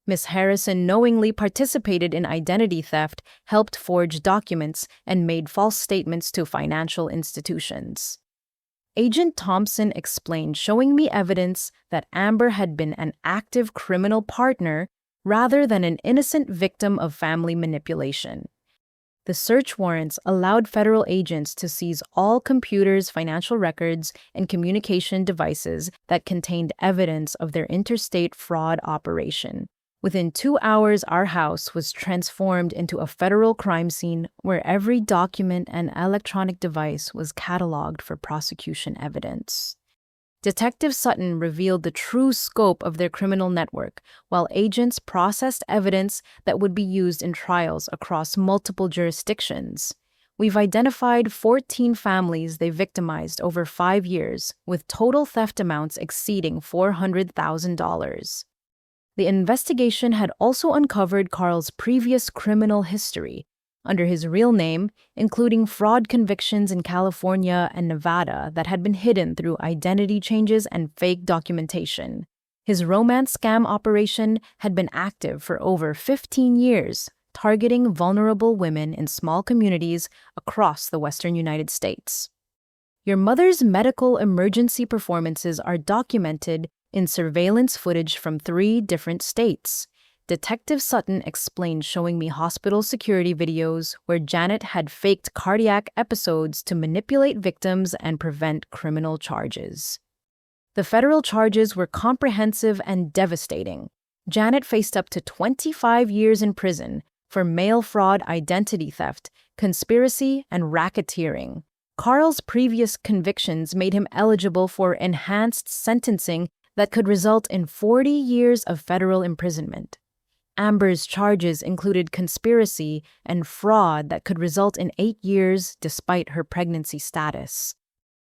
Ms. Harrison knowingly participated in identity theft, helped forge documents, and made false statements to financial institutions. Agent Thompson explained, showing me evidence that Amber had been an active criminal partner rather than an innocent victim of family manipulation. The search warrants allowed federal agents to seize all computers, financial records, and communication devices that contained evidence of their interstate fraud operation. Within 2 hours, our house was transformed into a federal crime scene where every document and electronic device was cataloged for prosecution evidence. Detective Sutton revealed the true scope of their criminal network, while agents processed evidence that would be used in trials across multiple jurisdictions. We've identified 14 families they victimized over 5 years, with total theft amounts exceeding $400,000. The investigation had also uncovered Carl's previous criminal history, under his real name, including fraud convictions in California and Nevada that had been hidden through identity changes and fake documentation. His romance scam operation had been active for over 15 years, targeting vulnerable women in small communities across the western United States. Your mother's medical emergency performances are documented in surveillance footage from 3 different states. Detective Sutton explained, showing me hospital security videos where Janet had faked cardiac episodes to manipulate victims and prevent criminal charges. The federal charges were comprehensive and devastating. Janet faced up to 25 years in prison for mail fraud, identity theft, conspiracy, and racketeering. Carl's previous convictions made him eligible for enhanced sentencing that could result in 40 years of federal imprisonment. Amber's charges included conspiracy and fraud that could result in 8 years despite her pregnancy status.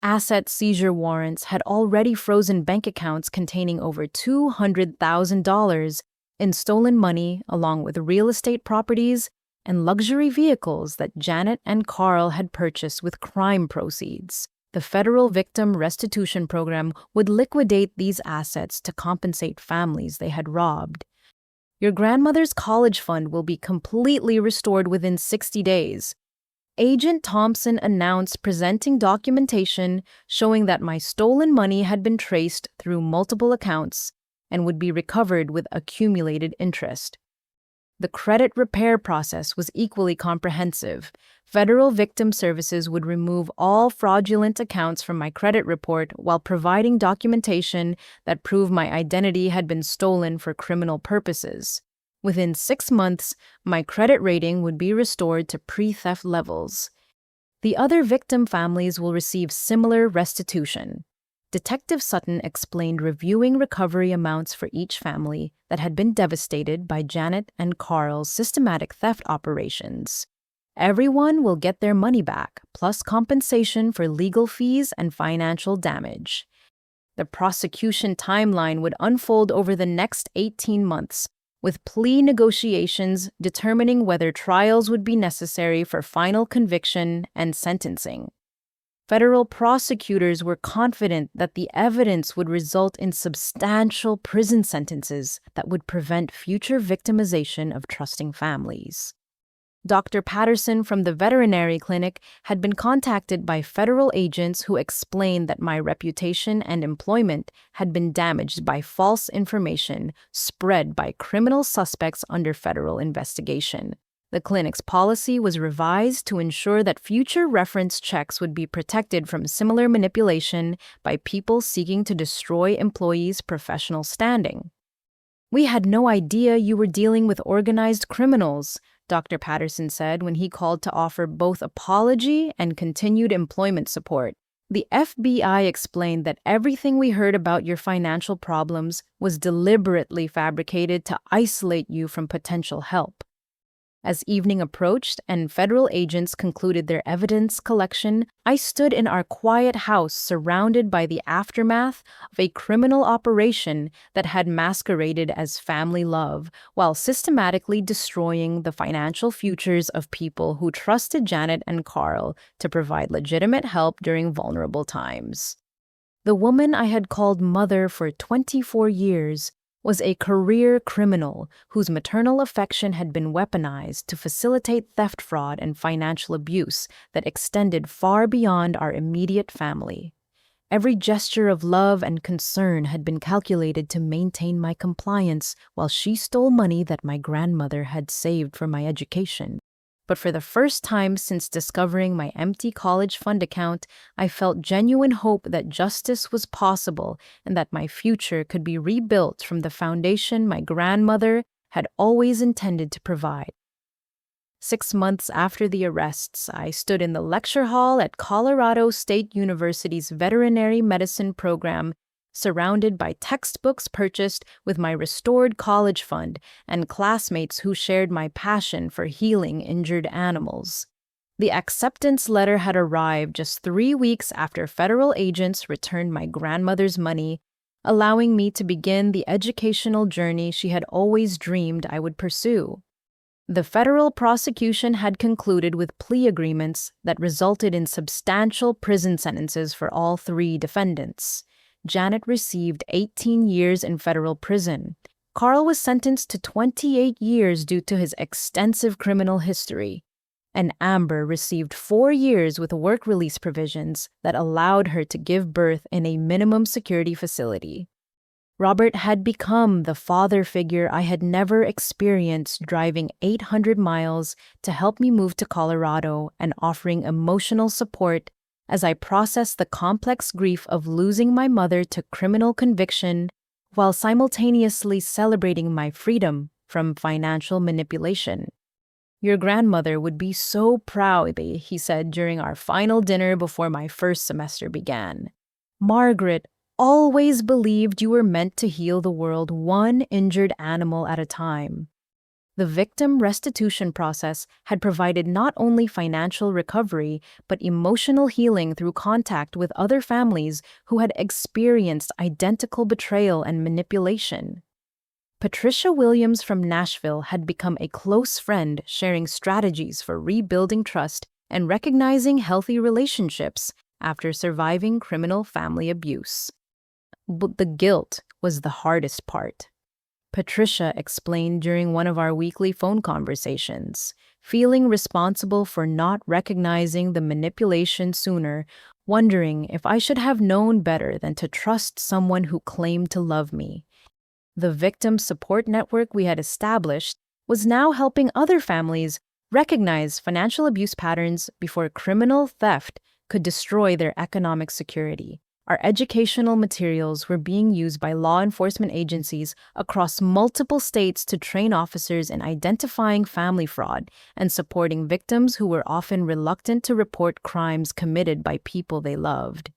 Asset seizure warrants had already frozen bank accounts containing over $200,000 in stolen money, along with real estate properties and luxury vehicles that Janet and Carl had purchased with crime proceeds. The Federal Victim Restitution Program would liquidate these assets to compensate families they had robbed. Your grandmother's college fund will be completely restored within 60 days. Agent Thompson announced, presenting documentation showing that my stolen money had been traced through multiple accounts and would be recovered with accumulated interest. The credit repair process was equally comprehensive. Federal Victim Services would remove all fraudulent accounts from my credit report while providing documentation that proved my identity had been stolen for criminal purposes. Within 6 months, my credit rating would be restored to pre-theft levels. The other victim families will receive similar restitution. Detective Sutton explained, reviewing recovery amounts for each family that had been devastated by Janet and Carl's systematic theft operations. Everyone will get their money back, plus compensation for legal fees and financial damage. The prosecution timeline would unfold over the next 18 months, with plea negotiations determining whether trials would be necessary for final conviction and sentencing. Federal prosecutors were confident that the evidence would result in substantial prison sentences that would prevent future victimization of trusting families. Dr. Patterson from the veterinary clinic had been contacted by federal agents who explained that my reputation and employment had been damaged by false information spread by criminal suspects under federal investigation. The clinic's policy was revised to ensure that future reference checks would be protected from similar manipulation by people seeking to destroy employees' professional standing. "We had no idea you were dealing with organized criminals," Dr. Patterson said when he called to offer both apology and continued employment support. "The FBI explained that everything we heard about your financial problems was deliberately fabricated to isolate you from potential help." As evening approached and federal agents concluded their evidence collection, I stood in our quiet house surrounded by the aftermath of a criminal operation that had masqueraded as family love while systematically destroying the financial futures of people who trusted Janet and Carl to provide legitimate help during vulnerable times. The woman I had called mother for 24 years was a career criminal whose maternal affection had been weaponized to facilitate theft, fraud, and financial abuse that extended far beyond our immediate family. Every gesture of love and concern had been calculated to maintain my compliance while she stole money that my grandmother had saved for my education. But for the first time since discovering my empty college fund account, I felt genuine hope that justice was possible and that my future could be rebuilt from the foundation my grandmother had always intended to provide. 6 months after the arrests, I stood in the lecture hall at Colorado State University's veterinary medicine program, surrounded by textbooks purchased with my restored college fund and classmates who shared my passion for healing injured animals. The acceptance letter had arrived just 3 weeks after federal agents returned my grandmother's money, allowing me to begin the educational journey she had always dreamed I would pursue. The federal prosecution had concluded with plea agreements that resulted in substantial prison sentences for all three defendants. Janet received 18 years in federal prison. Carl was sentenced to 28 years due to his extensive criminal history. And Amber received 4 years with work release provisions that allowed her to give birth in a minimum security facility. Robert had become the father figure I had never experienced, driving 800 miles to help me move to Colorado and offering emotional support as I processed the complex grief of losing my mother to criminal conviction while simultaneously celebrating my freedom from financial manipulation. "Your grandmother would be so proud," he said during our final dinner before my first semester began. "Margaret always believed you were meant to heal the world one injured animal at a time." The victim restitution process had provided not only financial recovery, but emotional healing through contact with other families who had experienced identical betrayal and manipulation. Patricia Williams from Nashville had become a close friend, sharing strategies for rebuilding trust and recognizing healthy relationships after surviving criminal family abuse. But the guilt was the hardest part. Patricia explained during one of our weekly phone conversations, feeling responsible for not recognizing the manipulation sooner, wondering if I should have known better than to trust someone who claimed to love me. The victim support network we had established was now helping other families recognize financial abuse patterns before criminal theft could destroy their economic security. Our educational materials were being used by law enforcement agencies across multiple states to train officers in identifying family fraud and supporting victims who were often reluctant to report crimes committed by people they loved.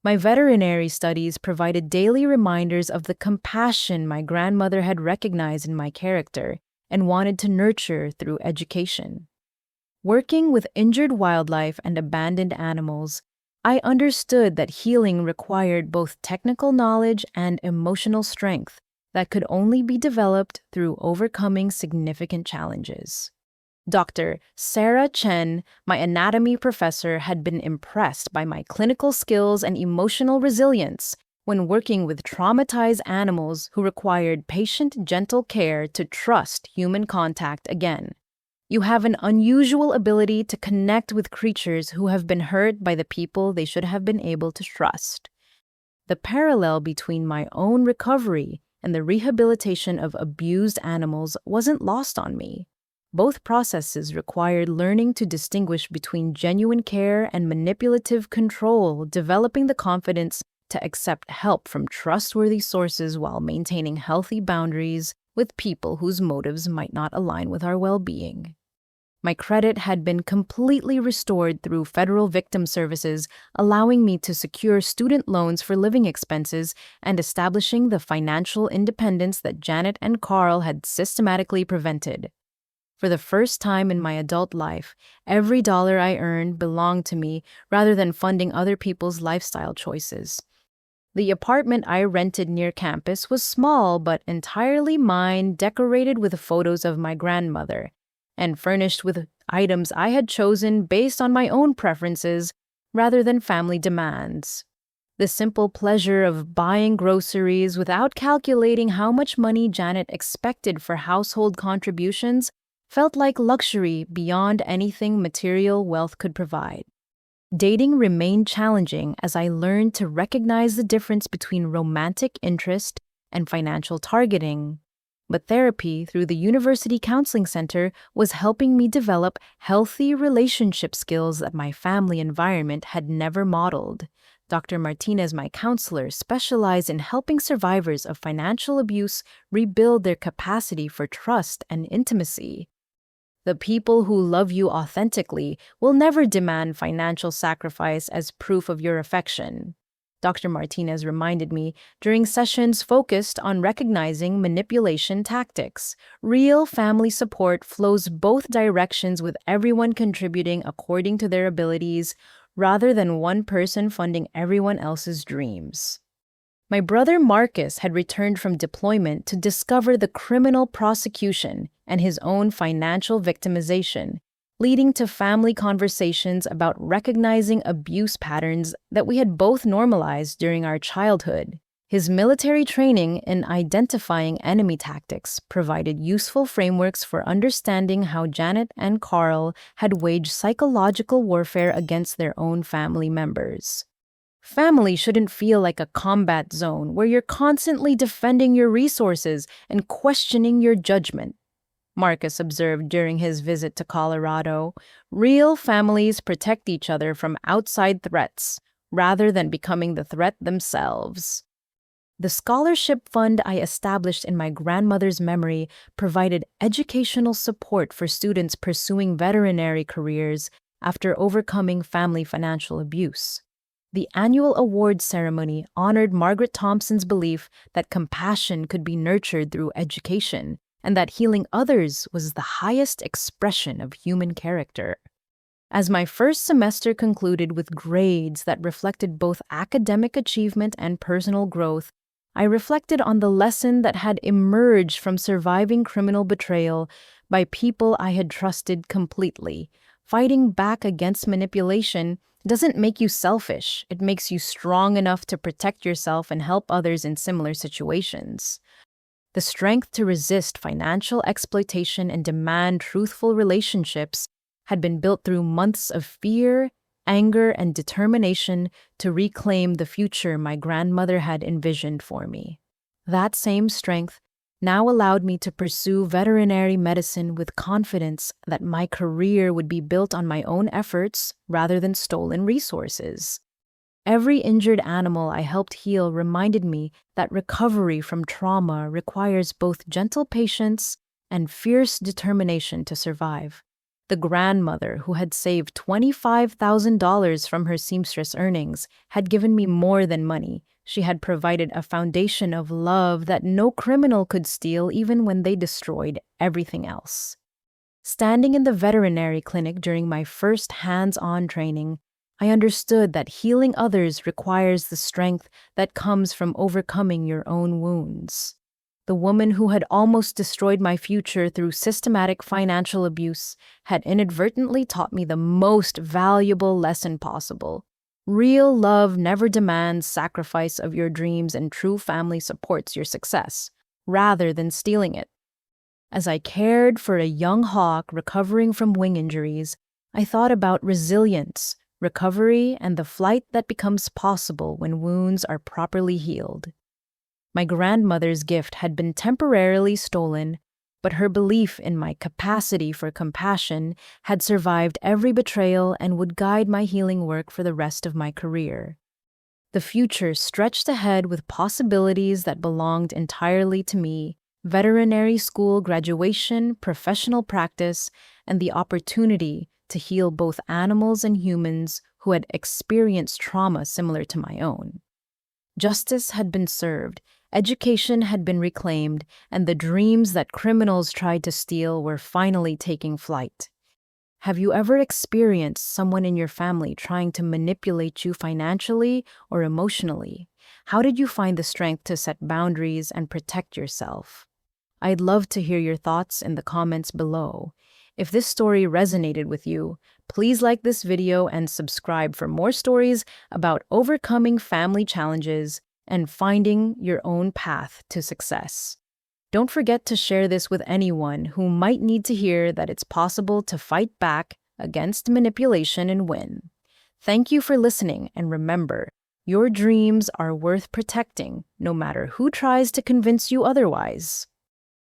My veterinary studies provided daily reminders of the compassion my grandmother had recognized in my character and wanted to nurture through education. Working with injured wildlife and abandoned animals, I understood that healing required both technical knowledge and emotional strength that could only be developed through overcoming significant challenges. Dr. Sarah Chen, my anatomy professor, had been impressed by my clinical skills and emotional resilience when working with traumatized animals who required patient, gentle care to trust human contact again. "You have an unusual ability to connect with creatures who have been hurt by the people they should have been able to trust." The parallel between my own recovery and the rehabilitation of abused animals wasn't lost on me. Both processes required learning to distinguish between genuine care and manipulative control, developing the confidence to accept help from trustworthy sources while maintaining healthy boundaries with people whose motives might not align with our well-being. My credit had been completely restored through federal victim services, allowing me to secure student loans for living expenses and establishing the financial independence that Janet and Carl had systematically prevented. For the first time in my adult life, every dollar I earned belonged to me rather than funding other people's lifestyle choices. The apartment I rented near campus was small but entirely mine, decorated with photos of my grandmother, and furnished with items I had chosen based on my own preferences rather than family demands. The simple pleasure of buying groceries without calculating how much money Janet expected for household contributions felt like luxury beyond anything material wealth could provide. Dating remained challenging as I learned to recognize the difference between romantic interest and financial targeting. But therapy through the University Counseling Center was helping me develop healthy relationship skills that my family environment had never modeled. Dr. Martinez, my counselor, specialized in helping survivors of financial abuse rebuild their capacity for trust and intimacy. "The people who love you authentically will never demand financial sacrifice as proof of your affection," Dr. Martinez reminded me during sessions focused on recognizing manipulation tactics. Real family support flows both directions, with everyone contributing according to their abilities rather than one person funding everyone else's dreams. My brother Marcus had returned from deployment to discover the criminal prosecution and his own financial victimization, leading to family conversations about recognizing abuse patterns that we had both normalized during our childhood. His military training in identifying enemy tactics provided useful frameworks for understanding how Janet and Carl had waged psychological warfare against their own family members. Family shouldn't feel like a combat zone where you're constantly defending your resources and questioning your judgment, Marcus observed during his visit to Colorado. Real families protect each other from outside threats rather than becoming the threat themselves. The scholarship fund I established in my grandmother's memory provided educational support for students pursuing veterinary careers after overcoming family financial abuse. The annual awards ceremony honored Margaret Thompson's belief that compassion could be nurtured through education and that healing others was the highest expression of human character. As my first semester concluded with grades that reflected both academic achievement and personal growth, I reflected on the lesson that had emerged from surviving criminal betrayal by people I had trusted completely. Fighting back against manipulation doesn't make you selfish. It makes you strong enough to protect yourself and help others in similar situations. The strength to resist financial exploitation and demand truthful relationships had been built through months of fear, anger, and determination to reclaim the future my grandmother had envisioned for me. That same strength now allowed me to pursue veterinary medicine with confidence that my career would be built on my own efforts rather than stolen resources. Every injured animal I helped heal reminded me that recovery from trauma requires both gentle patience and fierce determination to survive. The grandmother who had saved $25,000 from her seamstress earnings had given me more than money. She had provided a foundation of love that no criminal could steal even when they destroyed everything else. Standing in the veterinary clinic during my first hands-on training, I understood that healing others requires the strength that comes from overcoming your own wounds. The woman who had almost destroyed my future through systematic financial abuse had inadvertently taught me the most valuable lesson possible. Real love never demands sacrifice of your dreams, and true family supports your success, rather than stealing it. As I cared for a young hawk recovering from wing injuries, I thought about resilience, recovery, and the flight that becomes possible when wounds are properly healed. My grandmother's gift had been temporarily stolen, but her belief in my capacity for compassion had survived every betrayal and would guide my healing work for the rest of my career. The future stretched ahead with possibilities that belonged entirely to me: veterinary school graduation, professional practice, and the opportunity to heal both animals and humans who had experienced trauma similar to my own. Justice had been served, education had been reclaimed, and the dreams that criminals tried to steal were finally taking flight. Have you ever experienced someone in your family trying to manipulate you financially or emotionally? How did you find the strength to set boundaries and protect yourself? I'd love to hear your thoughts in the comments below. If this story resonated with you, please like this video and subscribe for more stories about overcoming family challenges and finding your own path to success. Don't forget to share this with anyone who might need to hear that it's possible to fight back against manipulation and win. Thank you for listening, and remember, your dreams are worth protecting, no matter who tries to convince you otherwise.